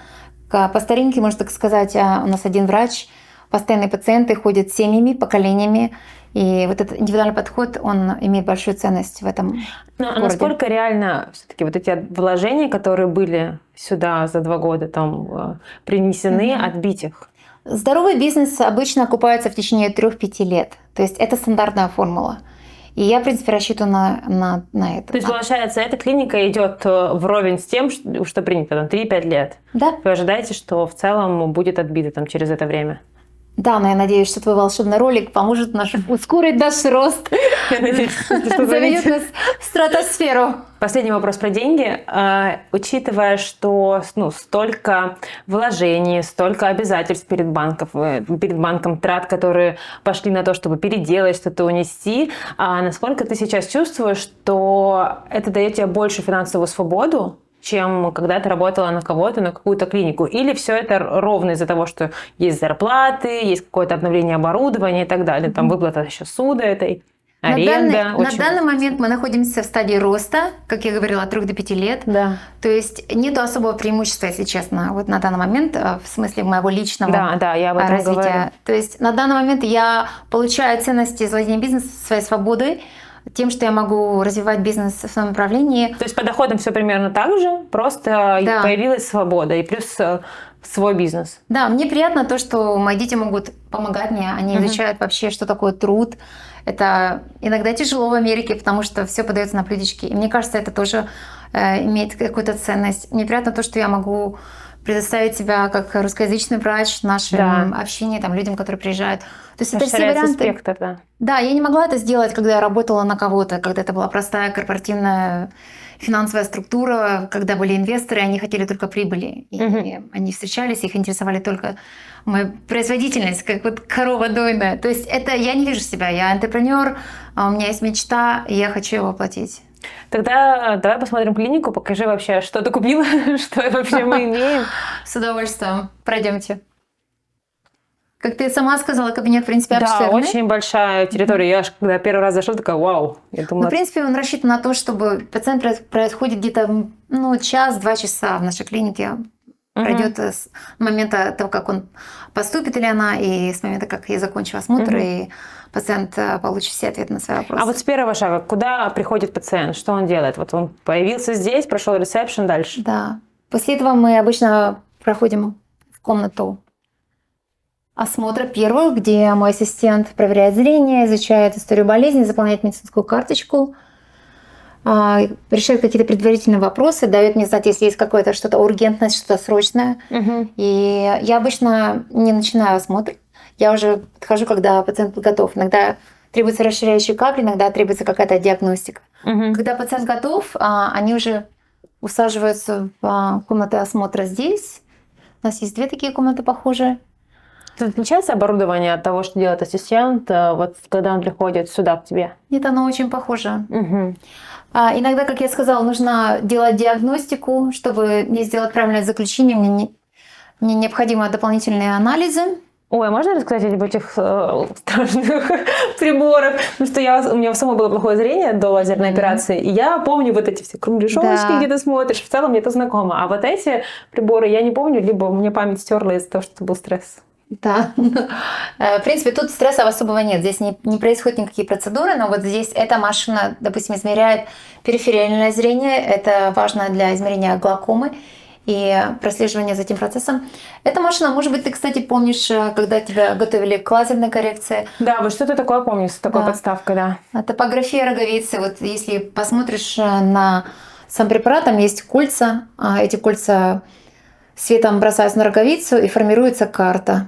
По старинке, можно так сказать, у нас один врач, постоянные пациенты ходят семьями, поколениями. И вот этот индивидуальный подход, он имеет большую ценность в этом городе. Насколько реально все-таки вот эти вложения, которые были сюда за 2 года принесены, отбить их? Здоровый бизнес обычно окупается в течение 3-5 лет. То есть это стандартная формула. И я, в принципе, рассчитываю на это. То есть, получается, эта клиника идет вровень с тем, что принято 3-5 лет? Да. Вы ожидаете, что в целом будет отбито через это время? Да, но я надеюсь, что твой волшебный ролик поможет ускорить наш рост. Я надеюсь, что заведет нас в стратосферу. Последний вопрос про деньги. Учитывая, что столько вложений, столько обязательств перед банком, трат, которые пошли на то, чтобы переделать, что-то унести, насколько ты сейчас чувствуешь, что это дает тебе больше финансовую свободу, чем когда ты работала на кого-то, на какую-то клинику? Или все это ровно из-за того, что есть зарплаты, есть какое-то обновление оборудования и так далее, там выплата еще суда этой, аренда? На данный момент мы находимся в стадии роста, как я говорила, от 3 до 5 лет. Да. То есть нету особого преимущества, если честно, вот на данный момент, в смысле моего личного я об этом развития. говорю. То есть на данный момент я получаю ценности из владения бизнесом, своей свободой, тем, что я могу развивать бизнес в своем направлении. То есть по доходам все примерно так же, просто появилась свобода. И плюс свой бизнес. Да, мне приятно то, что мои дети могут помогать мне. Они изучают вообще, что такое труд. Это иногда тяжело в Америке, потому что все подается на блюдечке. И мне кажется, это тоже имеет какую-то ценность. Мне приятно то, что я могу предоставить себя как русскоязычный врач нашим общению, там, людям, которые приезжают. То есть это все варианты. Спектр, да. Да, я не могла это сделать, когда я работала на кого-то, когда это была простая корпоративная финансовая структура, когда были инвесторы, они хотели только прибыли. И они встречались, их интересовали только моя производительность, как вот корова дойная. То есть это я не вижу себя, я антрепренер, у меня есть мечта, и я хочу ее воплотить. Тогда давай посмотрим клинику, покажи вообще, что ты купила, что вообще мы имеем. С удовольствием. Пройдемте. Как ты сама сказала, кабинет, в принципе, обширный. Да, очень большая территория. Я аж когда первый раз зашла, такая, вау. Я думала... В принципе, он рассчитан на то, чтобы пациент происходит где-то час-два часа в нашей клинике. Пройдет с момента того, как он поступит или она, и с момента, как я закончу осмотр, и пациент получит все ответы на свои вопросы. А вот с первого шага, куда приходит пациент? Что он делает? Вот он появился здесь, прошел ресепшн, дальше. Да. После этого мы обычно проходим в комнату осмотра первую, где мой ассистент проверяет зрение, изучает историю болезни, заполняет медицинскую карточку, решает какие-то предварительные вопросы, дает мне знать, если есть какое-то что-то ургентное, что-то срочное. И я обычно не начинаю осмотр. Я уже подхожу, когда пациент готов. Иногда требуется расширяющие капли, иногда требуется какая-то диагностика. Когда пациент готов, они уже усаживаются в комнаты осмотра здесь. У нас есть 2 такие комнаты похожие. Отличается оборудование от того, что делает ассистент, вот когда он приходит сюда к тебе? Нет, оно очень похоже. Иногда, как я сказала, нужно делать диагностику, чтобы не сделать правильное заключение. Мне необходимы дополнительные анализы. Ой, а можно рассказать об этих страшных приборах? Потому что у меня самой было плохое зрение до лазерной операции, и я помню вот эти все кругляшочки, где ты смотришь, в целом мне это знакомо. А вот эти приборы я не помню, либо мне память стерла из-за того, что был стресс. Да. В принципе, тут стресса особого нет. Здесь не происходят никакие процедуры, но вот здесь эта машина, допустим, измеряет перифериальное зрение. Это важно для измерения глаукомы и прослеживания за этим процессом. Эта машина, может быть, ты, кстати, помнишь, когда тебя готовили к лазерной коррекции. Да, вот что-то такое помню, с такой подставкой, да. Топография роговицы. Вот если посмотришь на сам препарат, там есть кольца. Эти кольца светом бросаются на роговицу, и формируется карта.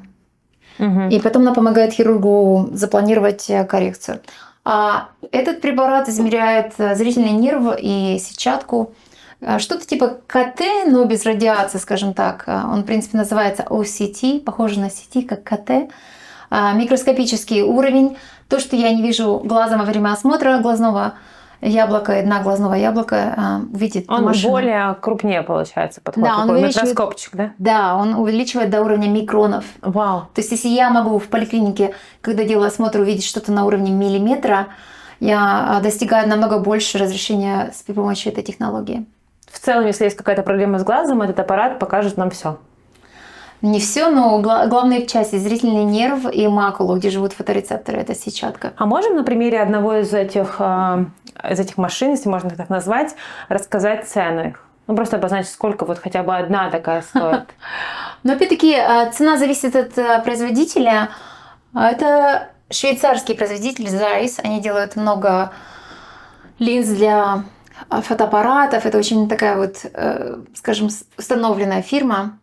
И потом она помогает хирургу запланировать коррекцию. А этот препарат измеряет зрительный нерв и сетчатку. Что-то типа КТ, но без радиации, скажем так. Он, в принципе, называется OCT, похоже на CT, как КТ. Микроскопический уровень. То, что я не вижу глазом во время осмотра глазного яблоко, дна глазного яблока увидит он машина. Более крупнее, получается, подход. Да, он микроскопчик, да? Да, он увеличивает до уровня микронов. Вау. То есть если я могу в поликлинике, когда делаю осмотр, увидеть что-то на уровне миллиметра, я достигаю намного больше разрешения с помощью этой технологии. В целом, если есть какая-то проблема с глазом, этот аппарат покажет нам все. Не все, но главные части — зрительный нерв и макула, где живут фоторецепторы, это сетчатка. А можем на примере одного из этих машин, если можно так назвать, рассказать цену их? Ну, просто обозначить, сколько вот хотя бы одна такая стоит. Но опять-таки цена зависит от производителя. Это швейцарский производитель Zeiss. Они делают много линз для фотоаппаратов. Это очень такая вот, скажем, установленная фирма.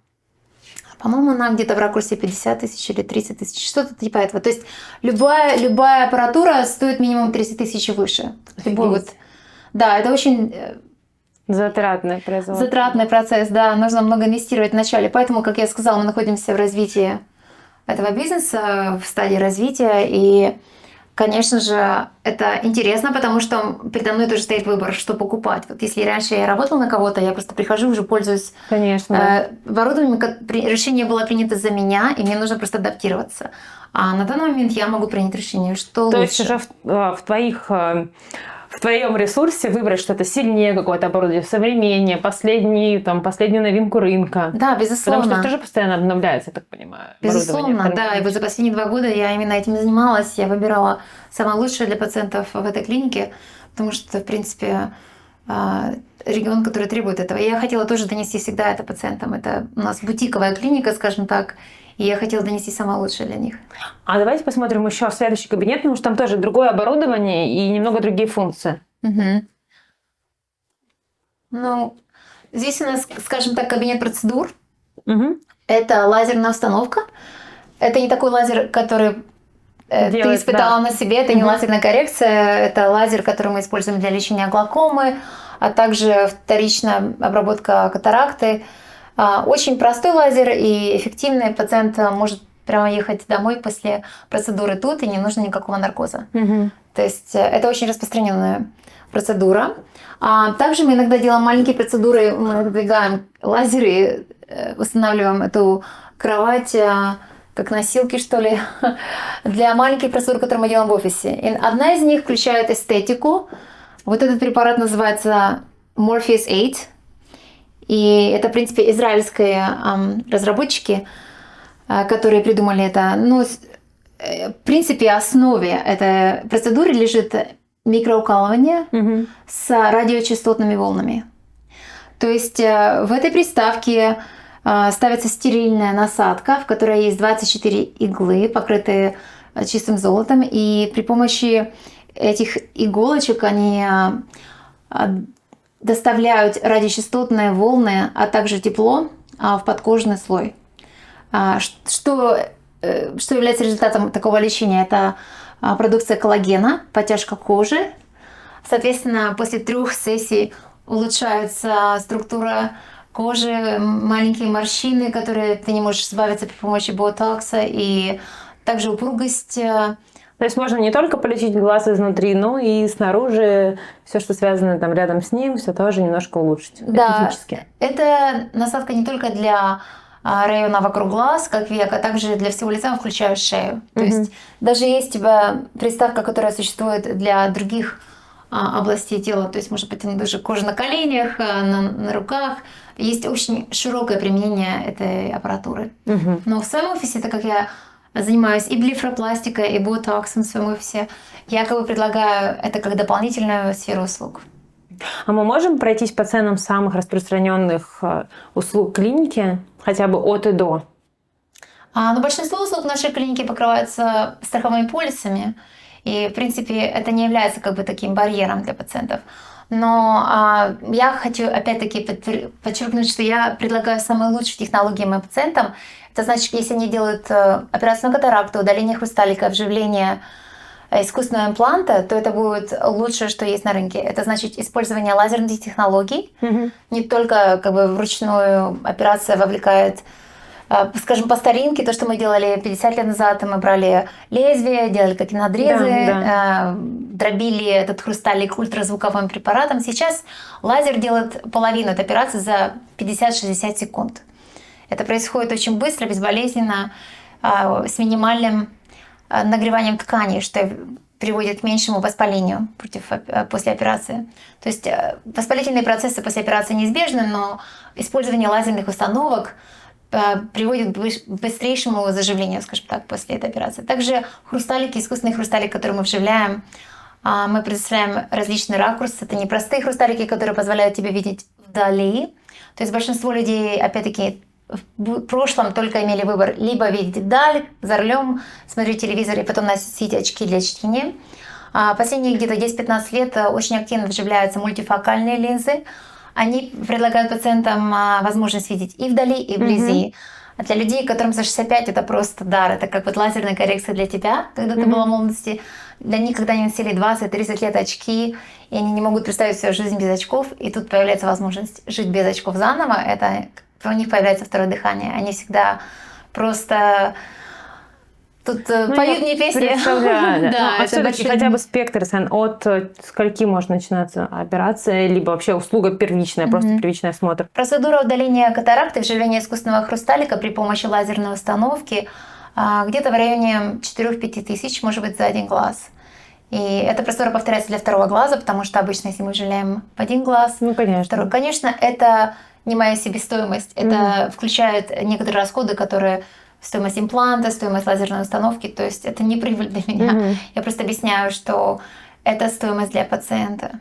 По-моему, она где-то в ракурсе 50 тысяч или 30 тысяч, что-то типа этого. То есть любая аппаратура стоит минимум 30 тысяч и выше. Да, это очень затратный производство. Затратный процесс, да. Нужно много инвестировать в начале. Поэтому, как я сказала, мы находимся в развитии этого бизнеса, в стадии развития. И, конечно же, это интересно, потому что передо мной тоже стоит выбор, что покупать. Вот если раньше я работала на кого-то, я просто прихожу, уже пользуюсь оборудованием, решение было принято за меня, и мне нужно просто адаптироваться. А на данный момент я могу принять решение, что лучше. То есть уже в твоем ресурсе выбрать что-то сильнее, какое-то оборудование, современнее, последнюю новинку рынка. Да, безусловно. Потому что это тоже постоянно обновляется, я так понимаю. Безусловно, да. И вот за последние 2 года я именно этим занималась. Я выбирала самое лучшее для пациентов в этой клинике, потому что, в принципе, регион, который требует этого. И я хотела тоже донести всегда это пациентам. Это у нас бутиковая клиника, скажем так, и я хотела донести самое лучшее для них. А давайте посмотрим еще следующий кабинет, потому что там тоже другое оборудование и немного другие функции. Ну, здесь у нас, скажем так, кабинет процедур. Угу. Это лазерная установка. Это не такой лазер, который ты испытала на себе. Это не лазерная коррекция. Это лазер, который мы используем для лечения глаукомы, а также вторичная обработка катаракты. Очень простой лазер и эффективный. Пациент может прямо ехать домой после процедуры тут, и не нужно никакого наркоза. То есть это очень распространенная процедура. Также мы иногда делаем маленькие процедуры, мы выдвигаем лазеры, устанавливаем эту кровать, как носилки, что ли, для маленьких процедур, которые мы делаем в офисе. И одна из них включает эстетику. Вот этот препарат называется Morpheus 8. И это, в принципе, израильские разработчики, которые придумали это. Ну, в принципе, в основе этой процедуры лежит микроукалывание с радиочастотными волнами. То есть в этой приставке ставится стерильная насадка, в которой есть 24 иглы, покрытые чистым золотом. И при помощи этих иголочек они доставляют радиочастотные волны, а также тепло в подкожный слой. Что является результатом такого лечения? Это продукция коллагена, подтяжка кожи. Соответственно, после 3 сессий улучшается структура кожи, маленькие морщины, которые ты не можешь избавиться при помощи ботокса, и также упругость. То есть можно не только полечить глаз изнутри, но и снаружи все, что связано там рядом с ним, все тоже немножко улучшить. Да, это насадка не только для района вокруг глаз, как век, а также для всего лица, включая шею. То есть даже есть у тебя приставка, которая существует для других областей тела, то есть может быть даже кожа на коленях, на руках. Есть очень широкое применение этой аппаратуры. Но в своем офисе, так как я занимаюсь и блефропластикой, и ботоксом в своем офисе, я как бы предлагаю это как дополнительную сферу услуг. А мы можем пройтись по ценам самых распространенных услуг клиники, хотя бы от и до? Но большинство услуг в нашей клинике покрываются страховыми полисами, и, в принципе, это не является как бы таким барьером для пациентов. Но я хочу опять-таки подчеркнуть, что я предлагаю самые лучшие технологии моим пациентам. Это значит, если они делают операцию на катаракту, удаление хрусталика, вживление искусственного импланта, то это будет лучшее, что есть на рынке. Это значит использование лазерных технологий. Не только как бы вручную операция вовлекает, скажем, по старинке, то, что мы делали 50 лет назад, мы брали лезвие, делали какие-то надрезы, дробили этот хрусталик ультразвуковым препаратом. Сейчас лазер делает половину этой операции за 50-60 секунд. Это происходит очень быстро, безболезненно, с нагреванием тканей, что приводит к меньшему воспалению после операции. То есть воспалительные процессы после операции неизбежны, но использование лазерных установок приводит к быстрейшему заживлению, скажем так, после этой операции. Также хрусталики, искусственный хрусталик, который мы вживляем, мы предоставляем различные ракурсы. Это не простые хрусталики, которые позволяют тебе видеть вдали. То есть большинство людей, опять-таки, в прошлом только имели выбор либо видеть вдаль, за рулем, смотреть телевизор и потом носить очки для чтения. Последние где-то 10-15 лет очень активно вживляются мультифокальные линзы. Они предлагают пациентам возможность видеть и вдали, и вблизи. А для людей, которым за 65, это просто дар. Это как вот лазерная коррекция для тебя, когда ты была в молодости. Для них, когда они носили 20-30 лет очки, и они не могут представить свою жизнь без очков, и тут появляется возможность жить без очков заново, это у них появляется второе дыхание. Они всегда просто тут поют мне песни. Да, все-таки хотя бы спектр цен. От скольки может начинаться операция, либо вообще услуга первичная, просто первичный осмотр? Процедура удаления катаракты, вживления искусственного хрусталика при помощи лазерной установки где-то в районе 4-5 тысяч, может быть, за один глаз. И эта процедура повторяется для второго глаза, потому что обычно, если мы вживляем в один глаз, второй, конечно, это не моя себестоимость. Это включает некоторые расходы, которые стоимость импланта, стоимость лазерной установки. То есть это не прибыль для меня. Я просто объясняю, что это стоимость для пациента.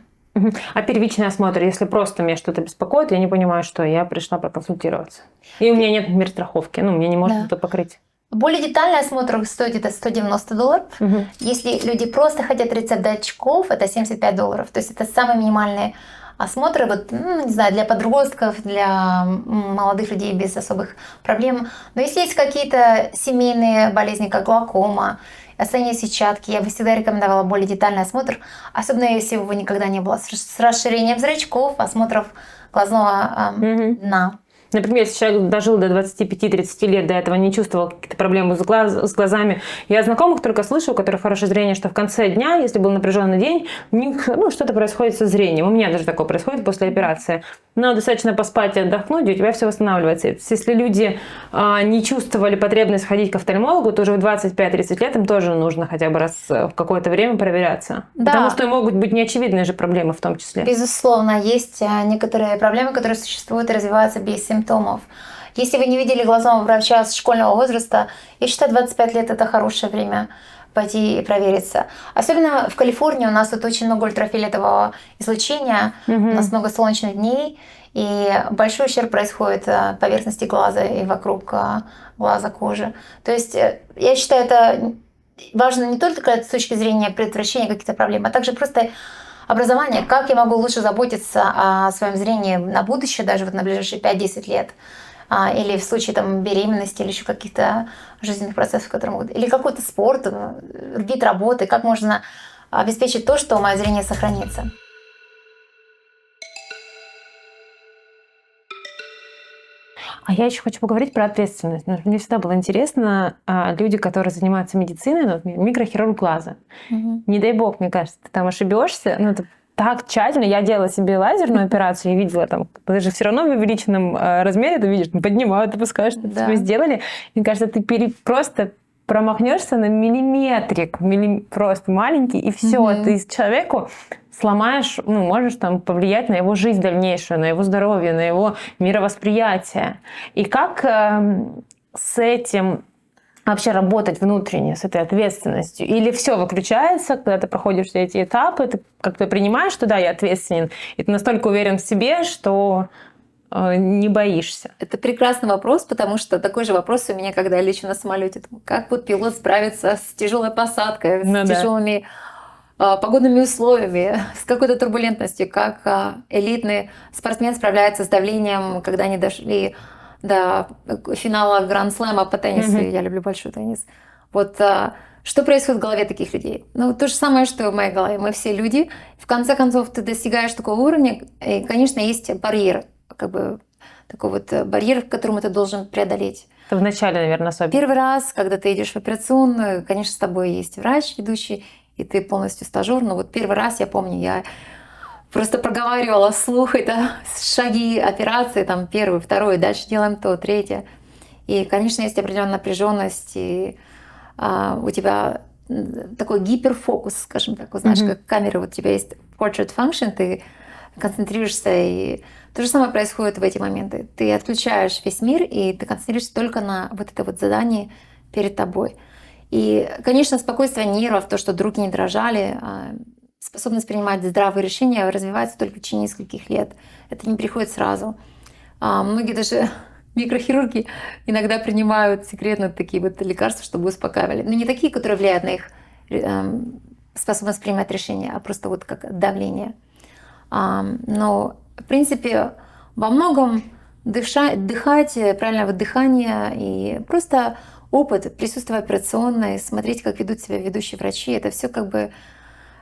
А первичный осмотр, если просто меня что-то беспокоит, я не понимаю, что я пришла проконсультироваться. И у меня нет, например, страховки, мне не может это покрыть. Более детальный осмотр стоит где-то $190. Если люди просто хотят рецепт до очков, это $75. То есть это самые минимальные осмотры, не знаю, для подростков, для молодых людей без особых проблем. Но если есть какие-то семейные болезни, как глаукома, осложнение сетчатки, я бы всегда рекомендовала более детальный осмотр, особенно если у вас никогда не было с расширением зрачков, осмотров глазного дна. Например, если человек дожил до 25-30 лет, до этого не чувствовал какие-то проблемы с глазами. Я знакомых только слышу, у которых хорошее зрение, что в конце дня, если был напряженный день, у них что-то происходит со зрением. У меня даже такое происходит после операции. Но достаточно поспать и отдохнуть, и у тебя все восстанавливается. Если люди не чувствовали потребность ходить к офтальмологу, то уже в 25-30 лет им тоже нужно хотя бы раз в какое-то время проверяться. Да. Потому что могут быть неочевидные же проблемы в том числе. Безусловно, есть некоторые проблемы, которые существуют и развиваются без симптомов. Если вы не видели глазного врача с школьного возраста, я считаю, 25 лет – это хорошее время пойти и провериться. Особенно в Калифорнии у нас тут очень много ультрафиолетового излучения, у нас много солнечных дней, и большой ущерб происходит в поверхности глаза и вокруг глаза, кожи. То есть я считаю, это важно не только с точки зрения предотвращения каких-то проблем, а также просто образование, как я могу лучше заботиться о своем зрении на будущее, даже на ближайшие 5-10 лет. Или в случае беременности, или еще каких-то жизненных процессов, которые могут... Или какой-то спорт, вид работы, как можно обеспечить то, что мое зрение сохранится. А я еще хочу поговорить про ответственность. Мне всегда было интересно, люди, которые занимаются медициной, микрохирург глаза. Не дай бог, мне кажется, ты там ошибешься, это так тщательно. Я делала себе лазерную операцию, я видела ты же все равно в увеличенном размере это видишь, поднимают, опускают, что тебе сделали. Мне кажется, ты просто промахнешься на миллиметрик, просто маленький, и все, ты человеку сломаешь, можешь повлиять на его жизнь дальнейшую, на его здоровье, на его мировосприятие. И как с этим вообще работать внутренне, с этой ответственностью? Или все выключается, когда ты проходишь все эти этапы, ты как-то принимаешь, что да, я ответственен, и ты настолько уверен в себе, что не боишься? Это прекрасный вопрос, потому что такой же вопрос у меня, когда я лечу на самолете. Как пилот справится с тяжелой посадкой, с тяжелыми погодными условиями, с какой-то турбулентностью, как элитный спортсмен справляется с давлением, когда они дошли до финала Гранд-слэма по теннису. Я люблю большой теннис. Что происходит в голове таких людей? То же самое, что в моей голове. Мы все люди. В конце концов, ты достигаешь такого уровня, и, конечно, есть барьер, такой барьер, к которому ты должен преодолеть. Это вначале, наверное, особенно. Первый раз, когда ты идешь в операционную, конечно, с тобой есть врач ведущий, и ты полностью стажёр. Но первый раз, я помню, я просто проговаривала вслух это шаги операции, первый, второй, дальше делаем то, третье. И, конечно, есть определенная напряженность, и у тебя такой гиперфокус, скажем так, знаешь, как камера, у тебя есть portrait function, ты концентрируешься, и то же самое происходит в эти моменты. Ты отключаешь весь мир, и ты концентрируешься только на это задание перед тобой. И, конечно, спокойствие нервов, то, что руки не дрожали, способность принимать здравые решения развивается только в течение нескольких лет. Это не приходит сразу. Многие даже микрохирурги иногда принимают секретно такие лекарства, чтобы успокаивали. Но не такие, которые влияют на их способность принимать решения, а просто как давление. Но, в принципе, во многом дыхать, правильное дыхание и просто опыт, присутствие операционной, смотреть, как ведут себя ведущие врачи, это все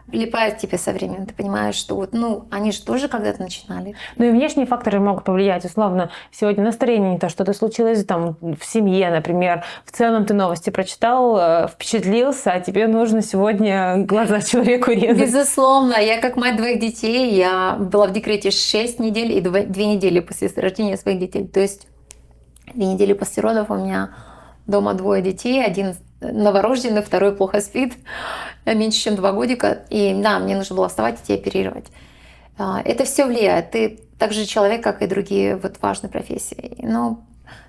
влипает в тебя со временем. Ты понимаешь, что они же тоже когда-то начинали. И внешние факторы могут повлиять. Условно, сегодня настроение не то, что-то случилось в семье, например. В целом ты новости прочитал, впечатлился, а тебе нужно сегодня глаза человеку резать. Безусловно. Я как мать 2 детей, я была в декрете 6 недель и 2 недели после рождения своих детей. То есть 2 недели после родов у меня дома 2 детей, 1 новорожденный, 2 плохо спит, меньше, чем 2 годика. И да, мне нужно было вставать и оперировать. Это все влияет. Ты также человек, как и другие важные профессии. Но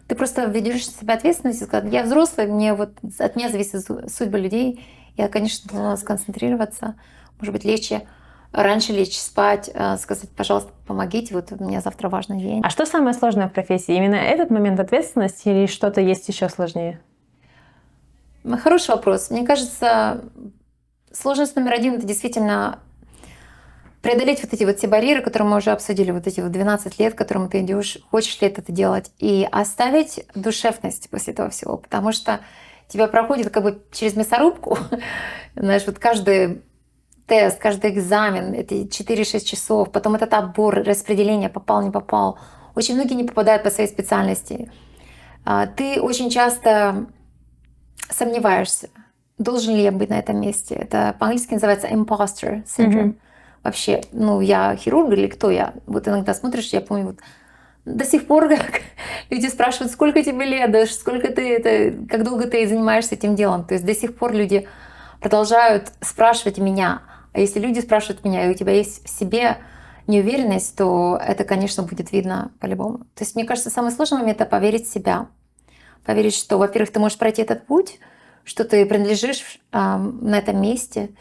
ты просто ведешь себя ответственность. Я взрослый, от меня зависит судьба людей. Я, конечно, должна сконцентрироваться, может быть, легче раньше лечь спать, сказать, пожалуйста, помогите, вот у меня завтра важный день. А что самое сложное в профессии? Именно этот момент ответственности или что-то есть еще сложнее? Хороший вопрос. Мне кажется, сложность номер один — это действительно преодолеть вот эти вот все барьеры, которые мы уже обсудили, вот эти вот 12 лет, к которым ты идешь, хочешь ли это делать, и оставить душевность после этого всего, потому что тебя проходит как бы через мясорубку, знаешь, вот каждый тест, каждый экзамен, это 4-6 часов, потом этот отбор, распределение, попал, не попал. Очень многие не попадают по своей специальности. Ты очень часто сомневаешься, должен ли я быть на этом месте. Это по-английски называется imposter syndrome. Вообще, я хирург или кто я? Вот иногда смотришь, я помню, вот до сих пор как люди спрашивают, сколько тебе лет, да, как долго ты занимаешься этим делом. То есть до сих пор люди продолжают спрашивать меня. А если люди спрашивают меня, и у тебя есть в себе неуверенность, то это, конечно, будет видно по-любому. То есть, мне кажется, самый сложный момент — это поверить в себя. Поверить, что, во-первых, ты можешь пройти этот путь, что ты принадлежишь на этом месте,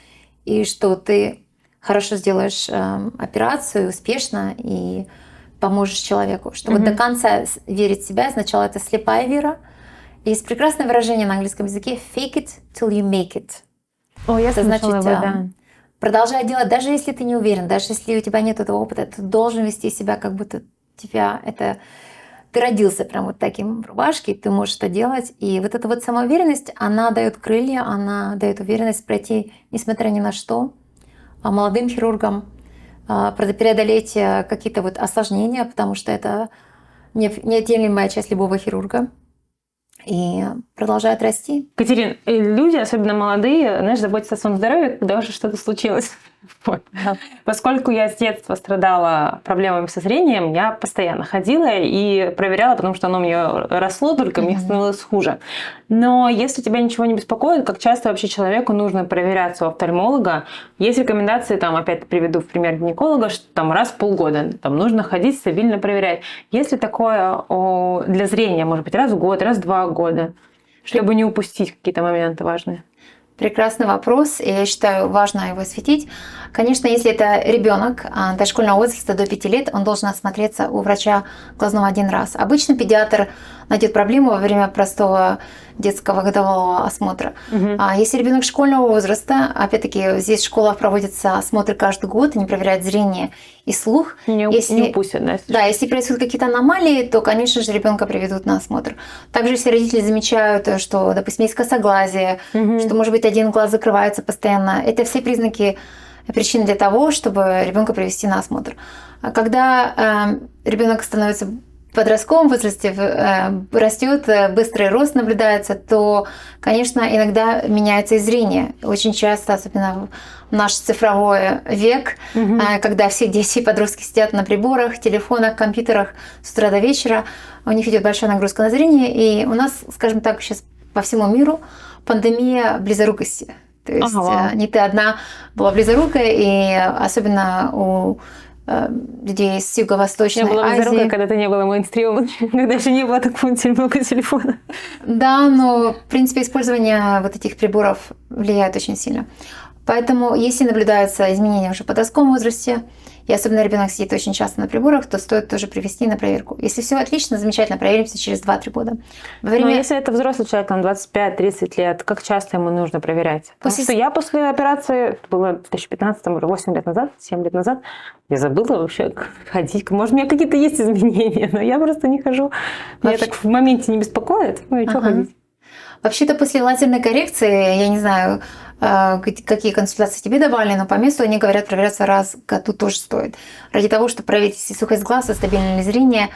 и что ты хорошо сделаешь операцию успешно и поможешь человеку. Что вот до конца верить в себя, сначала это слепая вера. Есть прекрасное выражение на английском языке «fake it till you make it». Это значит, продолжай делать, даже если ты не уверен, даже если у тебя нет этого опыта, ты должен вести себя, как будто ты родился прям вот таким в рубашке, ты можешь это делать. И вот эта вот самоуверенность, она дает крылья, она дает уверенность пройти, несмотря ни на что, молодым хирургам, преодолеть какие-то вот осложнения, потому что это неотъемлемая часть любого хирурга. И продолжает расти. Катерин, люди, особенно молодые, знаешь, заботятся о своем здоровье, когда уже что-то случилось. Вот. Поскольку я с детства страдала проблемами со зрением, я постоянно ходила и проверяла, потому что оно у меня росло, только мне становилось хуже. Но если тебя ничего не беспокоит, как часто вообще человеку нужно проверяться у офтальмолога? Есть рекомендации, опять приведу в пример гинеколога, что раз в полгода нужно ходить, стабильно проверять. Есть ли такое для зрения, может быть, раз в год, раз в 2 года, чтобы не упустить какие-то моменты важные? Прекрасный вопрос, и я считаю, важно его осветить. Конечно, если это ребенок дошкольного возраста до 5 лет, он должен осмотреться у врача глазного 1 раз. Обычно педиатр найдет проблему во время простого детского годового осмотра. А если ребенок школьного возраста, опять-таки здесь в школах проводятся осмотры каждый год, они проверяют зрение и слух. Не упустят, да? Да, если происходят какие-то аномалии, то, конечно же, ребенка приведут на осмотр. Также, если родители замечают, что, допустим, есть косоглазие, что, может быть, один глаз закрывается постоянно, это все признаки, причины для того, чтобы ребенка привести на осмотр. Когда ребенок становится в подростковом возрасте, растет, быстрый рост наблюдается, то, конечно, иногда меняется и зрение. Очень часто, особенно в наш цифровой век, когда все дети и подростки сидят на приборах, телефонах, компьютерах с утра до вечера, у них идет большая нагрузка на зрение, и у нас, скажем так, сейчас по всему миру пандемия близорукости. То есть не ты одна была близорукая, и особенно у людей с Юго-Восточной Азии. Я была близорукая, когда ты не была мейнстримом, когда еще не было так много телефона. Да, но, в принципе, использование вот этих приборов влияет очень сильно. Поэтому, если наблюдаются изменения уже в подростковом возрасте, и особенно ребенок сидит очень часто на приборах, то стоит тоже привести на проверку. Если все отлично, замечательно, проверимся через 2-3 года. Но если это взрослый человек, 25-30 лет, как часто ему нужно проверять? Потому что я после операции, это было в 2015, уже 8 лет назад, 7 лет назад, я забыла вообще ходить. Может, у меня какие-то есть изменения, но я просто не хожу. Меня так в моменте не беспокоит. Ну и что ходить? Вообще-то после лазерной коррекции, я не знаю, какие консультации тебе давали, но по месту они говорят, проверяться раз в году тоже стоит. Ради того, чтобы проверить сухость глаза, стабильное ли зрение.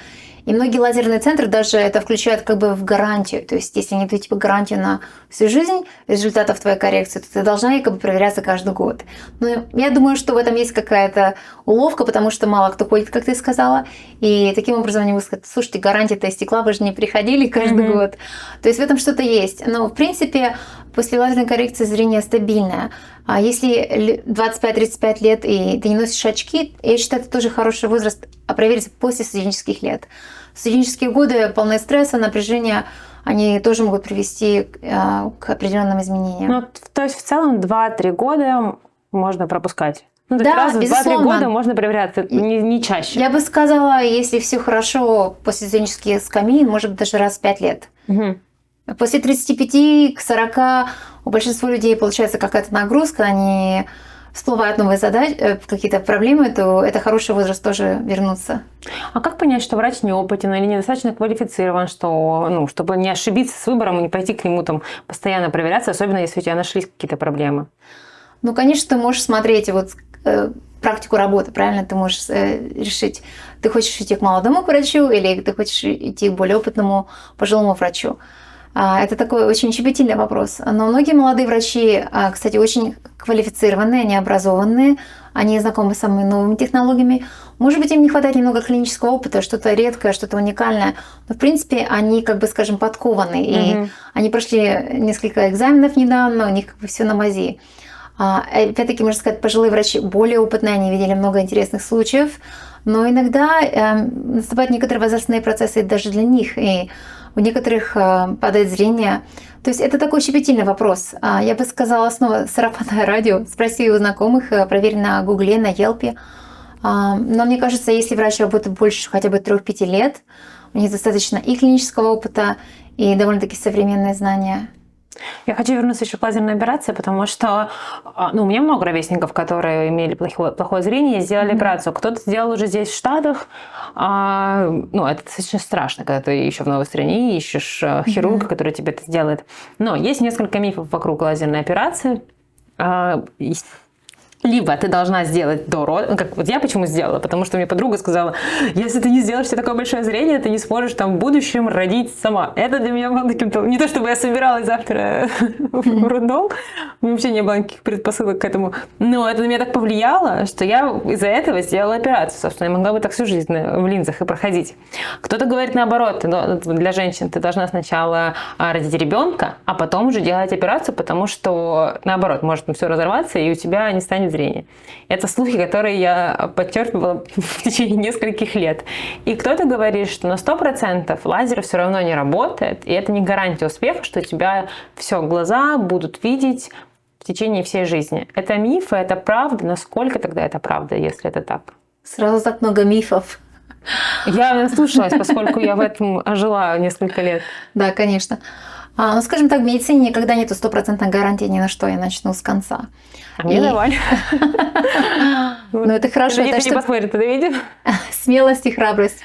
И многие лазерные центры даже это включают как бы в гарантию. То есть, если они дают тебе гарантию на всю жизнь результатов твоей коррекции, то ты должна якобы проверяться каждый год. Но я думаю, что в этом есть какая-то уловка, потому что мало кто ходит, как ты сказала. И таким образом они будут сказать: слушайте, гарантия-то истекла, вы же не приходили каждый год. То есть в этом что-то есть. Но в принципе после лазерной коррекции зрение стабильное. А если 25-35 лет и ты не носишь очки, я считаю, это тоже хороший возраст провериться после студенческих лет. Студенческие годы полные стресса, напряжения, они тоже могут привести к определенным изменениям. Ну, то есть в целом 2-3 года можно пропускать Ну, то Да, есть раз в 2-3 безусловно. года можно проверяться, не чаще. Я бы сказала, если все хорошо после сценических скамей, может быть, даже раз в 5 лет. Мгм. После 35 к 40 у большинства людей получается какая-то нагрузка, они всплывают новые задачи, какие-то проблемы, то это хороший возраст тоже вернуться. А как понять, что врач неопытен или недостаточно квалифицирован, что, ну, чтобы не ошибиться с выбором и не пойти к нему там постоянно проверяться, особенно если у тебя нашлись какие-то проблемы? Ну, конечно, ты можешь смотреть вот практику работы, правильно? Ты можешь решить, ты хочешь идти к молодому врачу или ты хочешь идти к более опытному пожилому врачу. Это такой очень щепетильный вопрос. Но многие молодые врачи, кстати, очень квалифицированные, они образованные, они знакомы с самыми новыми технологиями. Может быть, им не хватает немного клинического опыта, что-то редкое, что-то уникальное. Но, в принципе, они, как бы, скажем, подкованы. И они прошли несколько экзаменов недавно, у них как бы все на мази. Опять-таки, можно сказать, пожилые врачи более опытные, они видели много интересных случаев. Но иногда наступают некоторые возрастные процессы даже для них. И у некоторых падает зрение. То есть это такой щепетильный вопрос. Я бы сказала, снова сарафанное радио. Спроси у знакомых, проверь на Гугле, на Елпе. Но мне кажется, если врач работает больше хотя бы 3-5 лет, у них достаточно и клинического опыта, и довольно-таки современные знания. Я хочу вернуться еще к лазерной операции, потому что у меня много ровесников, которые имели плохое зрение и сделали операцию. Кто-то сделал уже здесь, в Штатах. Это достаточно страшно, когда ты еще в новой стране ищешь хирурга, который тебе это сделает. Но есть несколько мифов вокруг лазерной операции. Либо ты должна сделать до рода, как вот я почему сделала, потому что мне подруга сказала, если ты не сделаешь себе такое большое зрение, ты не сможешь там в будущем родить сама. Это для меня было каким-то... Не то, чтобы я собиралась завтра в роддом, вообще не было никаких предпосылок к этому, но это на меня так повлияло, что я из-за этого сделала операцию. Собственно, я могла бы так всю жизнь в линзах и проходить. Кто-то говорит наоборот, для женщин ты должна сначала родить ребенка, а потом уже делать операцию, потому что наоборот, может все разорваться, и у тебя не станет зрения. Это слухи, которые я подчеркивала в течение нескольких лет. И кто-то говорит, что на 100% лазер все равно не работает, и это не гарантия успеха, что у тебя все глаза будут видеть в течение всей жизни. Это мифы, это правда. Насколько тогда это правда, если это так? Сразу так много мифов. Я наслушалась, поскольку я в этом жила несколько лет. Да, конечно. Скажем так, в медицине никогда нету 100% гарантии ни на что, я начну с конца. А мне давали. Ну, это хорошо. Никто не посмотрит это видео. Смелость и храбрость,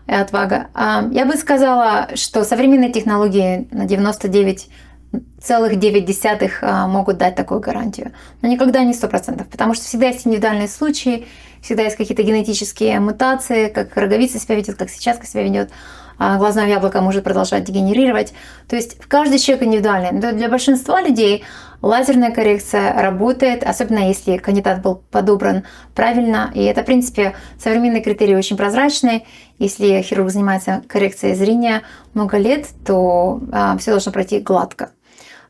и отвага. Я бы сказала, что современные технологии на 99,9 могут дать такую гарантию. Но никогда не 100%, потому что всегда есть индивидуальные случаи, всегда есть какие-то генетические мутации, как роговица себя ведет, как сетчатка себя ведет. Глазное яблоко может продолжать дегенерировать. То есть каждый человек индивидуальный. Но для большинства людей лазерная коррекция работает, особенно если кандидат был подобран правильно. И это, в принципе, современные критерии очень прозрачные. Если хирург занимается коррекцией зрения много лет, то все должно пройти гладко.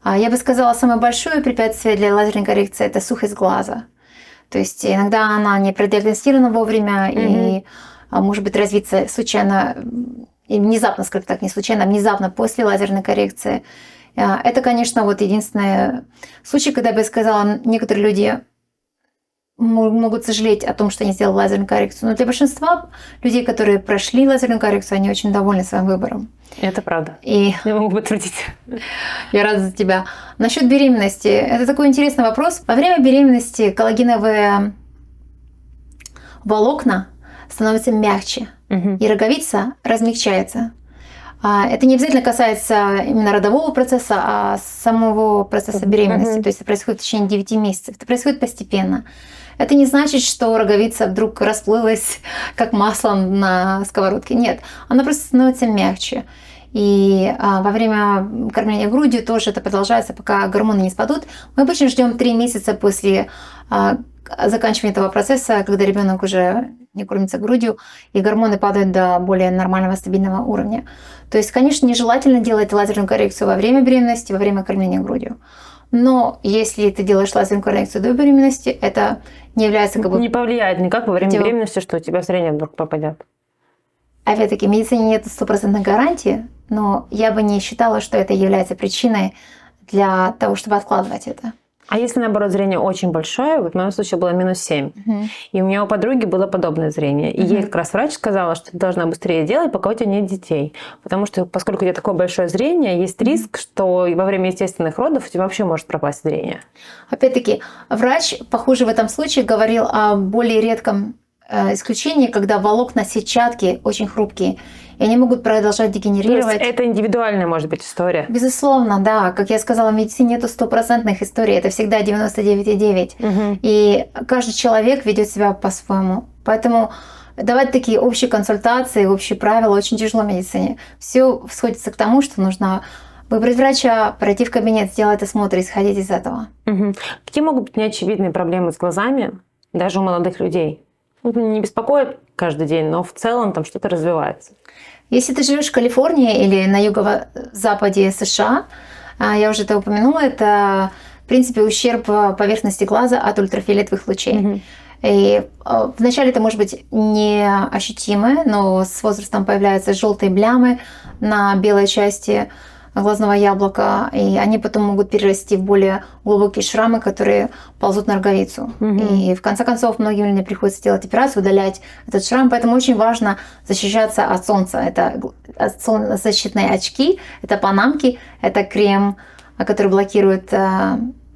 Я бы сказала, самое большое препятствие для лазерной коррекции – это сухость глаза. То есть иногда она не продиагностирована вовремя и может быть развиться случайно, и внезапно, скажем так, не случайно, а внезапно после лазерной коррекции. Это, конечно, вот единственный случай, когда я бы сказала, некоторые люди могут сожалеть о том, что они сделали лазерную коррекцию. Но для большинства людей, которые прошли лазерную коррекцию, они очень довольны своим выбором. Это правда. И я могу подтвердить. Я рада за тебя. Насчет беременности. Это такой интересный вопрос. Во время беременности коллагеновые волокна становятся мягче, и роговица размягчается. Это не обязательно касается именно родового процесса, а самого процесса беременности. То есть это происходит в течение 9 месяцев. Это происходит постепенно. Это не значит, что роговица вдруг расплылась как масло на сковородке. Нет, она просто становится мягче. И во время кормления грудью тоже это продолжается, пока гормоны не спадут. Мы обычно ждем 3 месяца после заканчивания этого процесса, когда ребенок уже не кормится грудью, и гормоны падают до более нормального, стабильного уровня. То есть, конечно, нежелательно делать лазерную коррекцию во время беременности, во время кормления грудью. Но если ты делаешь лазерную коррекцию до беременности, это не является как бы... Не повлияет никак во время беременности, что у тебя зрение вдруг попадет. Опять-таки, в медицине нет 100% гарантии, но я бы не считала, что это является причиной для того, чтобы откладывать это. А если, наоборот, зрение очень большое, вот в моем случае было -7, и у меня у подруги было подобное зрение, и ей как раз врач сказала, что ты должна быстрее делать, пока у тебя нет детей, потому что поскольку у тебя такое большое зрение, есть риск, что во время естественных родов у тебя вообще может пропасть зрение. Опять-таки, врач, похоже, в этом случае говорил о более редком исключении, когда волокна сетчатки очень хрупкие, и они могут продолжать дегенерировать. То есть это индивидуальная, может быть, история? Безусловно, да. Как я сказала, в медицине нету стопроцентных историй, это всегда 99,9. И каждый человек ведет себя по-своему. Поэтому давать такие общие консультации, общие правила очень тяжело в медицине. Все сходится к тому, что нужно выбрать врача, пройти в кабинет, сделать осмотр и исходить из этого. Какие могут быть неочевидные проблемы с глазами даже у молодых людей? Не беспокоит каждый день, но в целом там что-то развивается. Если ты живешь в Калифорнии или на юго-западе США, я уже это упомянула, это, в принципе, ущерб поверхности глаза от ультрафиолетовых лучей. И вначале это может быть неощутимо, но с возрастом появляются желтые блямы на белой части глазного яблока, и они потом могут перерасти в более глубокие шрамы, которые ползут на роговицу. И в конце концов многим людям приходится делать операцию, удалять этот шрам, поэтому очень важно защищаться от солнца. Это солнцезащитные очки, это панамки, это крем, который блокирует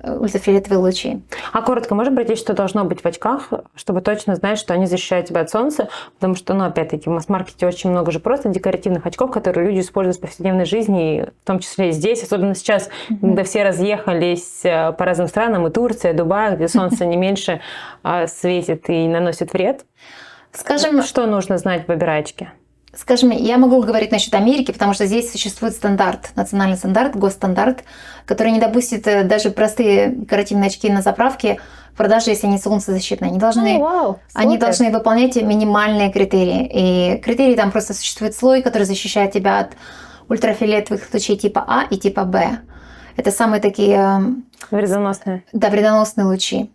ультрафиолетовые лучи. А коротко, можно пройти, что должно быть в очках, чтобы точно знать, что они защищают тебя от солнца? Потому что, опять-таки, в масс-маркете очень много же просто декоративных очков, которые люди используют в повседневной жизни, в том числе и здесь, особенно сейчас, когда все разъехались по разным странам, и Турция, и Дубай, где солнце не меньше светит и наносит вред. Скажем, что нужно знать, выбирая очки? Скажем, я могу говорить насчет Америки, потому что здесь существует стандарт, национальный стандарт, госстандарт, который не допустит даже простые декоративные очки на заправке в продаже, если они солнцезащитные. Они должны выполнять минимальные критерии. И критерии там просто существует слой, который защищает тебя от ультрафиолетовых лучей типа А и типа Б. Это самые такие... Вредоносные. Да, вредоносные лучи.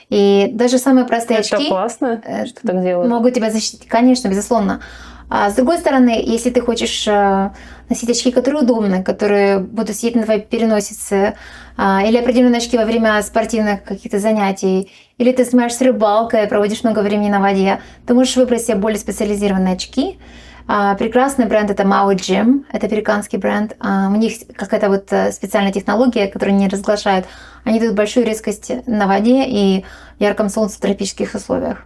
И даже самые простые очки... Это классно, что так делают. Могут тебя защитить, конечно, безусловно. А с другой стороны, если ты хочешь носить очки, которые удобны, которые будут сидеть на твоей переносице, или определенные очки во время спортивных каких-то занятий, или ты занимаешься рыбалкой, проводишь много времени на воде, ты можешь выбрать себе более специализированные очки. Прекрасный бренд — это Maui Jim, это американский бренд. У них какая-то вот специальная технология, которую они разглашают. Они дают большую резкость на воде и ярком солнце в тропических условиях.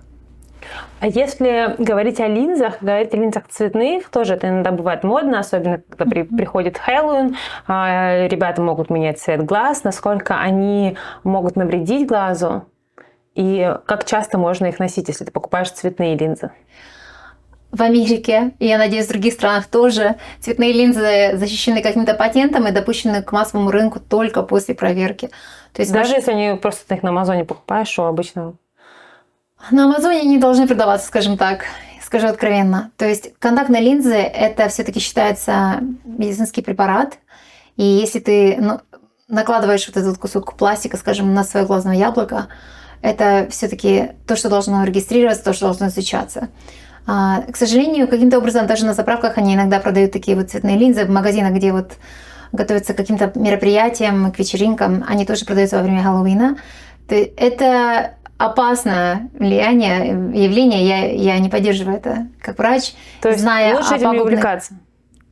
А если говорить о линзах цветных, тоже это иногда бывает модно, особенно когда приходит Хэллоуин, ребята могут менять цвет глаз, насколько они могут навредить глазу, и как часто можно их носить, если ты покупаешь цветные линзы? В Америке, и я надеюсь, в других странах тоже, цветные линзы защищены каким-то патентом и допущены к массовому рынку только после проверки. То есть даже если они просто ты их на Амазоне покупаешь, что обычно... На Амазоне они должны продаваться, скажем так, скажу откровенно. То есть контактные линзы — это все-таки считается медицинский препарат. И если ты накладываешь вот этот кусок пластика, скажем, на свое глазное яблоко, это все-таки то, что должно регистрироваться, то, что должно изучаться. К сожалению, каким-то образом даже на заправках они иногда продают такие вот цветные линзы, в магазинах, где вот готовятся к каким-то мероприятиям, к вечеринкам, они тоже продаются во время Хэллоуина. Это опасное явление, я не поддерживаю это как врач. То есть зная лучше этим не увлекаться?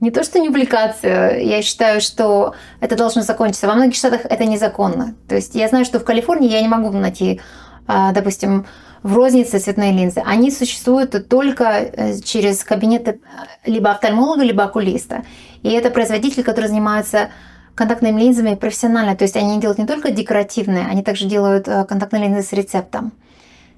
Не то, что не увлекаться, я считаю, что это должно закончиться. Во многих штатах это незаконно. То есть я знаю, что в Калифорнии я не могу найти, допустим, в рознице цветные линзы. Они существуют только через кабинеты либо офтальмолога, либо окулиста. И это производители, которые занимаются контактными линзами профессионально. То есть они делают не только декоративные, они также делают контактные линзы с рецептом.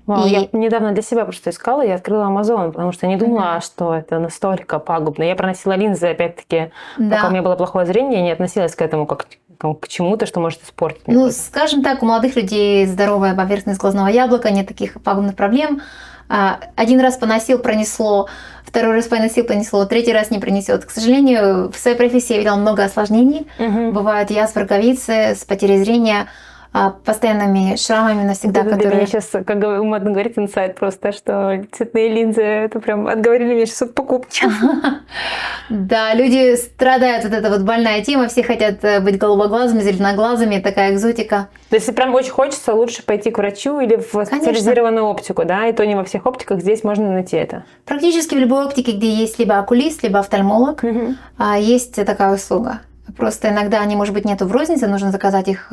Вау, я недавно для себя просто искала, я открыла Amazon, потому что я не думала, что это настолько пагубно. Я проносила линзы, опять-таки, пока у меня было плохое зрение, я не относилась к этому как к чему-то, что может испортить. Скажем так, у молодых людей здоровая поверхность глазного яблока, нет таких пагубных проблем. Один раз поносил, пронесло, второй раз поносил, понесло, третий раз не пронесет. К сожалению, в своей профессии я видела много осложнений. Бывают язвы роговицы с потерей зрения. постоянными шрамами навсегда, Для меня которые... сейчас, как модно говорить, инсайт просто, что цветные линзы, это прям отговорили меня сейчас от покупки. Да, люди страдают, вот эта вот больная тема, все хотят быть голубоглазыми, зеленоглазыми, такая экзотика. То есть, если прям очень хочется, лучше пойти к врачу или в специализированную оптику, да? И то не во всех оптиках здесь можно найти это. Практически в любой оптике, где есть либо окулист, либо офтальмолог, есть такая услуга. Просто иногда они, может быть, нету в рознице, нужно заказать их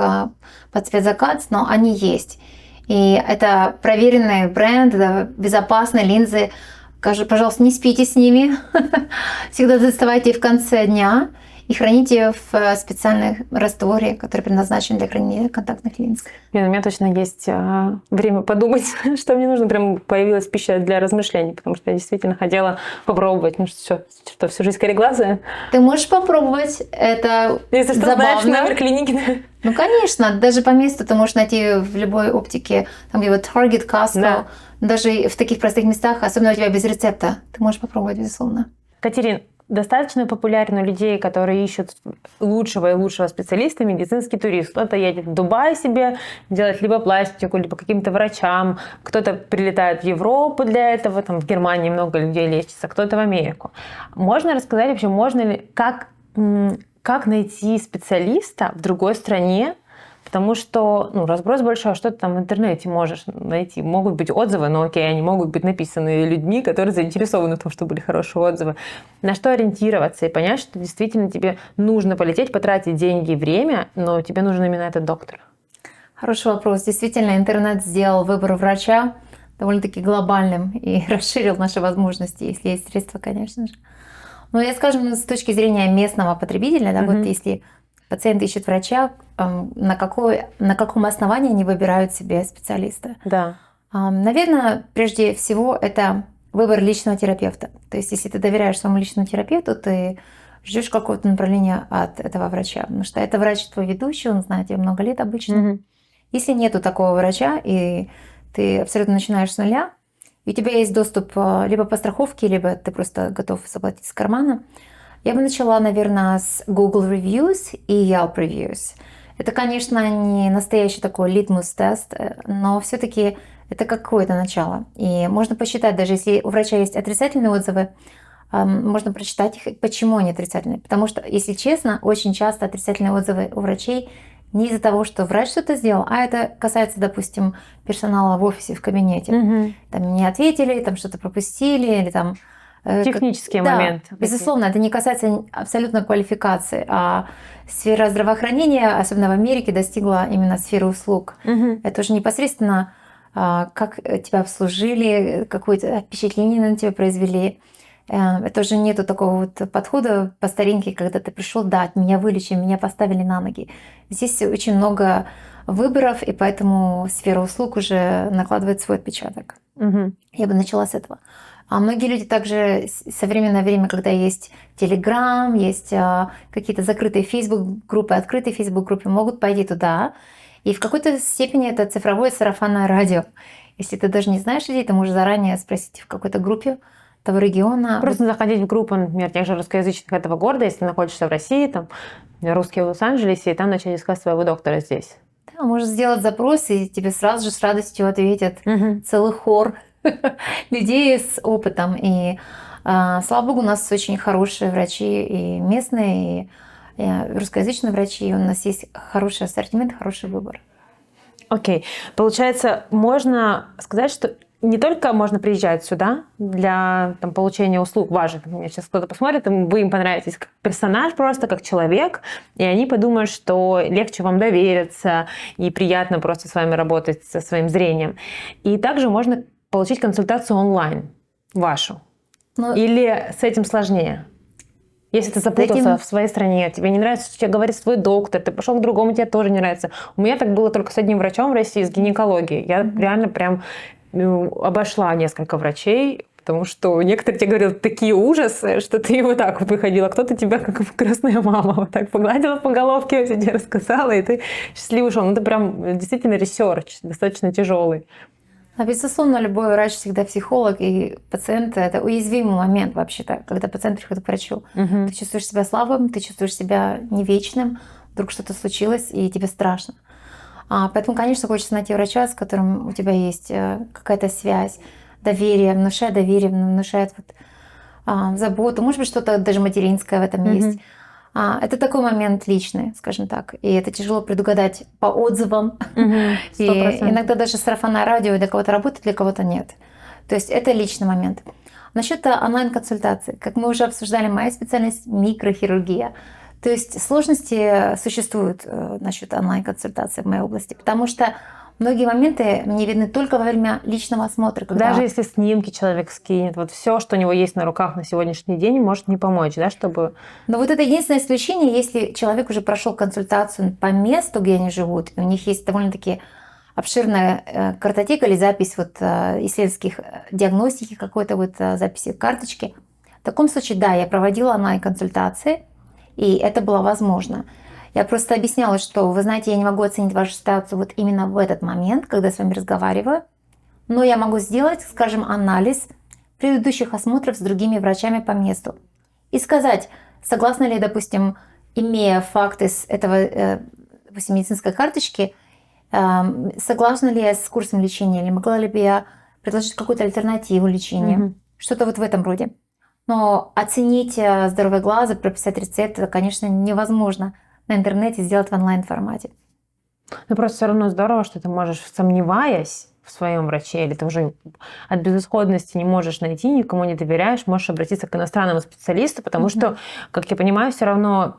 под спецзаказ, но они есть. И это проверенный бренд, да, безопасные линзы. Пожалуйста, не спите с ними. Всегда доставайте в конце дня и храните в специальном растворе, который предназначен для хранения контактных линз. У меня точно есть время подумать, что мне нужно. Прям появилась пища для размышлений, потому что я действительно хотела попробовать. Ну что, всю жизнь кореглазая? Ты можешь попробовать. Это если что, забавно. Знаешь номер клиники. Ну, конечно. Даже по месту ты можешь найти в любой оптике. Там где вот Target, Costco. Да. Даже в таких простых местах, особенно у тебя без рецепта. Ты можешь попробовать, безусловно. Катерин, достаточно популярен у людей, которые ищут лучшего и лучшего специалиста, медицинский турист. Кто-то едет в Дубай себе делать либо пластику, либо каким-то врачам. Кто-то прилетает в Европу для этого, там в Германии много людей лечится, кто-то в Америку. Можно рассказать вообще, можно ли, как найти специалиста в другой стране? Потому что разброс большой, а что ты там в интернете можешь найти? Могут быть отзывы, но окей, они могут быть написаны людьми, которые заинтересованы в том, чтобы были хорошие отзывы. На что ориентироваться и понять, что действительно тебе нужно полететь, потратить деньги и время, но тебе нужен именно этот доктор? Хороший вопрос. Действительно, интернет сделал выбор врача довольно-таки глобальным и расширил наши возможности, если есть средства, конечно же. Но я, скажем, с точки зрения местного потребителя, да, вот если пациент ищет врача, на каком основании они выбирают себе специалиста? Да. Наверное, прежде всего, это выбор личного терапевта. То есть, если ты доверяешь своему личному терапевту, ты ждешь какого-то направления от этого врача. Потому что это врач твой ведущий, он знает тебя много лет обычно. Если нету такого врача, и ты абсолютно начинаешь с нуля, и у тебя есть доступ либо по страховке, либо ты просто готов заплатить с кармана, я бы начала, наверное, с Google Reviews и Yelp Reviews. Это, конечно, не настоящий такой литмус-тест, но все-таки это какое-то начало. И можно посчитать, даже если у врача есть отрицательные отзывы, можно прочитать их, почему они отрицательные. Потому что, если честно, очень часто отрицательные отзывы у врачей не из-за того, что врач что-то сделал, а это касается, допустим, персонала в офисе, в кабинете. Там не ответили, там что-то пропустили, или там... Технические моменты. Безусловно, это не касается абсолютно квалификации, а сфера здравоохранения, особенно в Америке, достигла именно сферы услуг. Это уже непосредственно, как тебя обслужили, какое-то впечатление на тебя произвели. Это уже нету такого вот подхода по старинке, когда ты пришел, да, меня вылечили, меня поставили на ноги. Здесь очень много выборов, и поэтому сфера услуг уже накладывает свой отпечаток. Я бы начала с этого. А многие люди также в современное время, когда есть Telegram, есть какие-то закрытые Facebook-группы, открытые Facebook-группы, могут пойти туда. И в какой-то степени это цифровое сарафанное радио. Если ты даже не знаешь людей, ты можешь заранее спросить в какой-то группе того региона. Просто заходить в группу, например, тех же русскоязычных этого города, если ты находишься в России, там, русские в Лос-Анджелесе, и там начать искать своего доктора здесь. Да, можешь сделать запрос, и тебе сразу же с радостью ответят целый хор людей с опытом. И слава богу, у нас очень хорошие врачи, и местные, и русскоязычные врачи. И у нас есть хороший ассортимент, хороший выбор. Окей. Получается, можно сказать, что не только можно приезжать сюда для получения услуг важных. Меня сейчас кто-то посмотрит, вы им понравитесь как персонаж просто, как человек, и они подумают, что легче вам довериться, и приятно просто с вами работать со своим зрением. И также можно получить консультацию онлайн вашу. Или с этим сложнее? Если ты запутался в своей стране, тебе не нравится, что тебе говорит твой доктор, ты пошел к другому, тебе тоже не нравится. У меня так было только с одним врачом в России, с гинекологией. Я реально прям обошла несколько врачей, потому что некоторые тебе говорят такие ужасы, что ты вот так вот выходила, кто-то тебя как крестная мама вот так погладила по головке, все тебе рассказала, и ты счастливый ушел. Это прям действительно ресерч, достаточно тяжелый. Безусловно, любой врач всегда психолог, и пациент – это уязвимый момент вообще-то, когда пациент приходит к врачу. Ты чувствуешь себя слабым, ты чувствуешь себя не вечным, вдруг что-то случилось, и тебе страшно. Поэтому, конечно, хочется найти врача, с которым у тебя есть какая-то связь, доверие, внушает заботу, может быть, что-то даже материнское в этом есть. Это такой момент личный, скажем так, и это тяжело предугадать по отзывам. И 100%. иногда даже сарафанное радио для кого-то работает, для кого-то нет. То есть это личный момент. Насчет онлайн-консультаций, как мы уже обсуждали, моя специальность микрохирургия. То есть сложности существуют насчет онлайн-консультации в моей области, потому что многие моменты мне видны только во время личного осмотра. Даже если снимки человек скинет, вот все, что у него есть на руках на сегодняшний день, может не помочь, да, чтобы... Но вот это единственное исключение, если человек уже прошел консультацию по месту, где они живут, и у них есть довольно-таки обширная картотека или запись исследовательских диагностики, какой-то записи карточки. В таком случае, да, я проводила онлайн-консультации, и это было возможно. Я просто объясняла, что, вы знаете, я не могу оценить вашу ситуацию вот именно в этот момент, когда я с вами разговариваю, но я могу сделать, скажем, анализ предыдущих осмотров с другими врачами по месту и сказать, согласна ли, допустим, имея факты с этого допустим, медицинской карточки, согласна ли я с курсом лечения, или могла ли бы я предложить какую-то альтернативу лечения, что-то вот в этом роде. Но оценить здоровье глаза, прописать рецепт, это, конечно, невозможно на интернете сделать в онлайн-формате. Но просто все равно здорово, что ты можешь, сомневаясь в своем враче, или ты уже от безысходности не можешь найти, никому не доверяешь, можешь обратиться к иностранному специалисту, потому что, как я понимаю, все равно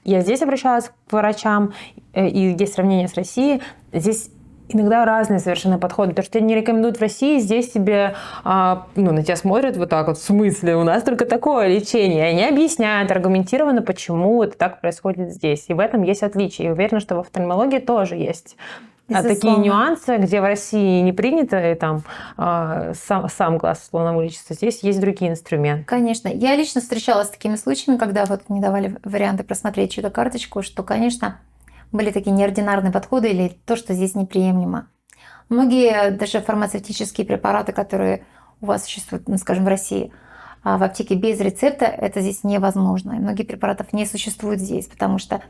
я здесь обращалась к врачам, и есть сравнение с Россией, здесь иногда разные совершенно подходы. То, что тебе не рекомендуют в России, здесь тебе, на тебя смотрят вот так вот, в смысле, у нас только такое лечение. Они объясняют аргументированно, почему это так происходит здесь. И в этом есть отличие. И уверена, что в офтальмологии тоже есть такие нюансы, где в России не принято, и там сам глаз условно вылечится. Здесь есть другие инструменты. Конечно. Я лично встречалась с такими случаями, когда вот мне давали варианты просмотреть чью-то карточку, что, конечно, были такие неординарные подходы или то, что здесь неприемлемо. Многие даже фармацевтические препараты, которые у вас существуют, скажем, в России, в аптеке без рецепта, это здесь невозможно. И многие препаратов не существуют здесь, потому что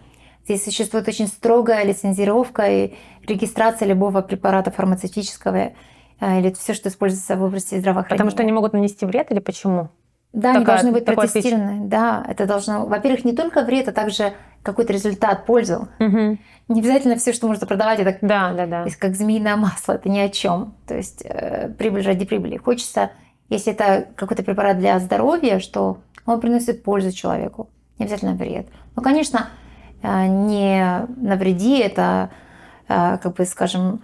здесь существует очень строгая лицензировка и регистрация любого препарата фармацевтического или все, что используется в области здравоохранения. Потому что они могут нанести вред или почему? Да, они должны быть протестированы. Да, это должно, во-первых, не только вред, а также какой-то результат, пользу. Не обязательно все, что можно продавать, это как змеиное масло, это ни о чем. То есть прибыль ради прибыли. Хочется, если это какой-то препарат для здоровья, что он приносит пользу человеку, не обязательно вред. Но, конечно, не навреди, это, скажем,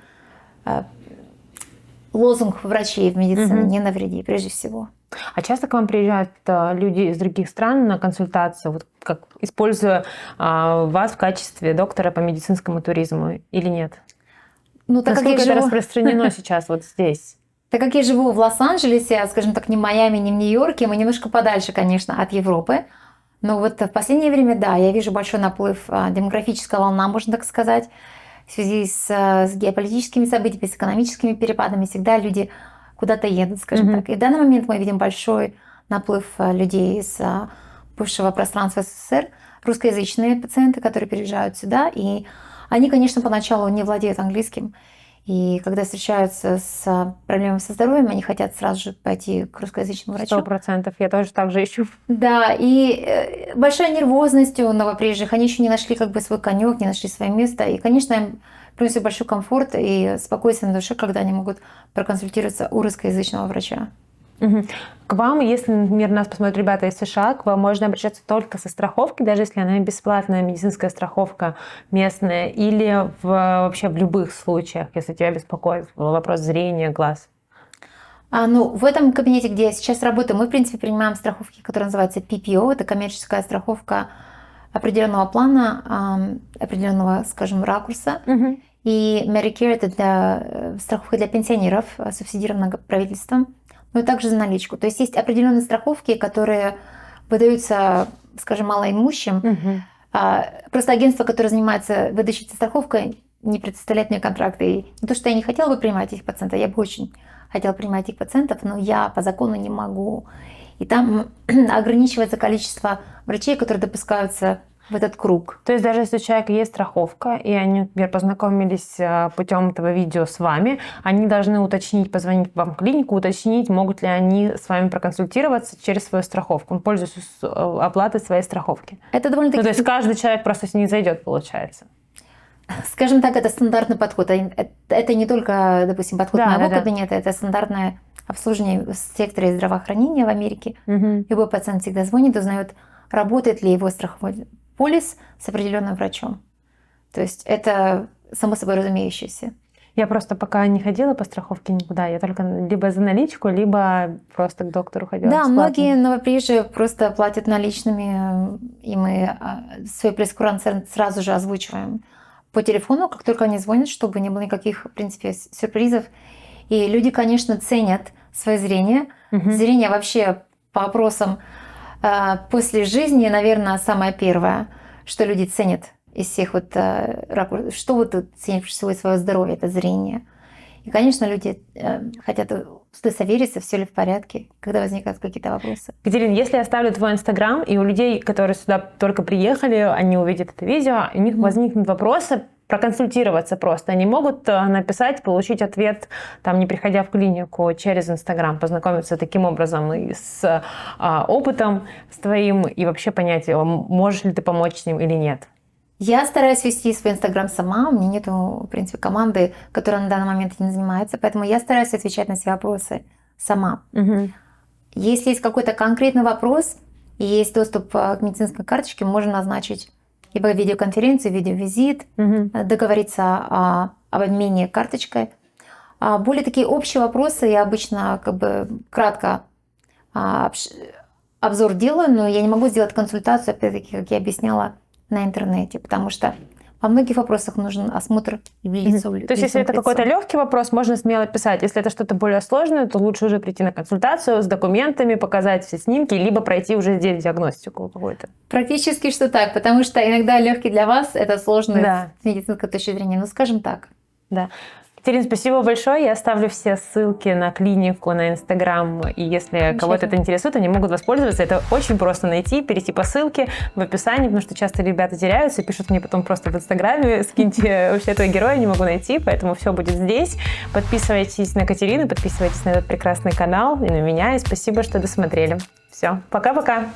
лозунг врачей в медицине, не навреди, прежде всего. А часто к вам приезжают люди из других стран на консультацию, вот как используя вас в качестве доктора по медицинскому туризму или нет? Ну, так насколько это распространено сейчас вот здесь? Так как я живу в Лос-Анджелесе, скажем так, не в Майами, не в Нью-Йорке, мы немножко подальше, конечно, от Европы. Но вот в последнее время, да, я вижу большой наплыв, демографическая волна, можно так сказать, в связи с геополитическими событиями, с экономическими перепадами. Всегда люди куда-то едут, скажем так. И в данный момент мы видим большой наплыв людей из бывшего пространства СССР, русскоязычные пациенты, которые переезжают сюда. И они, конечно, поначалу не владеют английским. И когда встречаются с проблемами со здоровьем, они хотят сразу же пойти к русскоязычному врачу. 100%. Я тоже так же ищу. Да, и большая нервозность у новоприезжих. Они еще не нашли свой конек, не нашли свое место. И, конечно, им приносит большой комфорт и спокойствие на душе, когда они могут проконсультироваться у русскоязычного врача. К вам, если, например, нас посмотрят ребята из США, к вам можно обращаться только со страховкой, даже если она бесплатная медицинская страховка местная, или вообще в любых случаях, если тебя беспокоит вопрос зрения, глаз? В этом кабинете, где я сейчас работаю, мы, в принципе, принимаем страховки, которые называются PPO. Это коммерческая страховка определенного плана, определенного, скажем, ракурса. И Medicare — это страховка для пенсионеров, субсидирована правительством, но и также за наличку. То есть есть определенные страховки, которые выдаются, скажем, малоимущим. Просто агентство, которое занимается выдачей страховкой, не предоставляет мне контракты. И не то, что я не хотела бы принимать этих пациентов, я бы очень хотела принимать этих пациентов, но я по закону не могу. И там ограничивается количество врачей, которые допускаются в этот круг. То есть даже если у человека есть страховка, и они, например, познакомились путем этого видео с вами, они должны уточнить, позвонить вам в клинику, уточнить, могут ли они с вами проконсультироваться через свою страховку, пользуясь оплатой своей страховки. Это довольно-таки... То есть каждый человек просто с ней зайдет, получается. Скажем так, это стандартный подход. Это не только, допустим, подход моего кабинета, это стандартное обслуживание в секторе здравоохранения в Америке. Любой пациент всегда звонит, узнает, работает ли его страховой полис с определенным врачом. То есть это само собой разумеющееся. Я просто пока не ходила по страховке никуда, я только либо за наличку, либо просто к доктору ходила. Да, бесплатно. многие новоприезжие просто платят наличными, и мы свой прейскурант сразу же озвучиваем по телефону, как только они звонят, чтобы не было никаких, в принципе, сюрпризов. И люди, конечно, ценят свое зрение. Зрение вообще по опросам после жизни, наверное, самое первое, что люди ценят из всех вот ракурсов. Что вот ценят всего свое здоровье, это зрение. И, конечно, люди хотят удостовериться, все ли в порядке, когда возникают какие-то вопросы. Катерина, если я оставлю твой Инстаграм, и у людей, которые сюда только приехали, они увидят это видео, у них возникнут вопросы, проконсультироваться просто. Они могут написать, получить ответ, там, не приходя в клинику, через Инстаграм, познакомиться таким образом и с опытом с твоим, и вообще понять, можешь ли ты помочь с ним или нет. Я стараюсь вести свой Инстаграм сама, у меня нету, в принципе, команды, которая на данный момент этим занимается, поэтому я стараюсь отвечать на все вопросы сама. Если есть какой-то конкретный вопрос и есть доступ к медицинской карточке, можно назначить либо видеоконференцию, видеовизит, договориться об обмене карточкой. Более такие общие вопросы я обычно кратко обзор делаю, но я не могу сделать консультацию, опять-таки, как я объясняла, на интернете, потому что во многих вопросах нужен осмотр и в лицо. То есть, если это какой-то легкий вопрос, можно смело писать. Если это что-то более сложное, то лучше уже прийти на консультацию с документами, показать все снимки, либо пройти уже здесь диагностику какую-то. Практически что так, потому что иногда легкий для вас это сложно с медицинской точки зрения, ну скажем так. Да. Катерина, спасибо большое. Я оставлю все ссылки на клинику, на Инстаграм. И если кого-то это интересует, они могут воспользоваться. Это очень просто найти, перейти по ссылке в описании, потому что часто ребята теряются и пишут мне потом просто в Инстаграме, скиньте вообще этого героя, не могу найти, поэтому все будет здесь. Подписывайтесь на Катерину, подписывайтесь на этот прекрасный канал и на меня. И спасибо, что досмотрели. Все, пока-пока.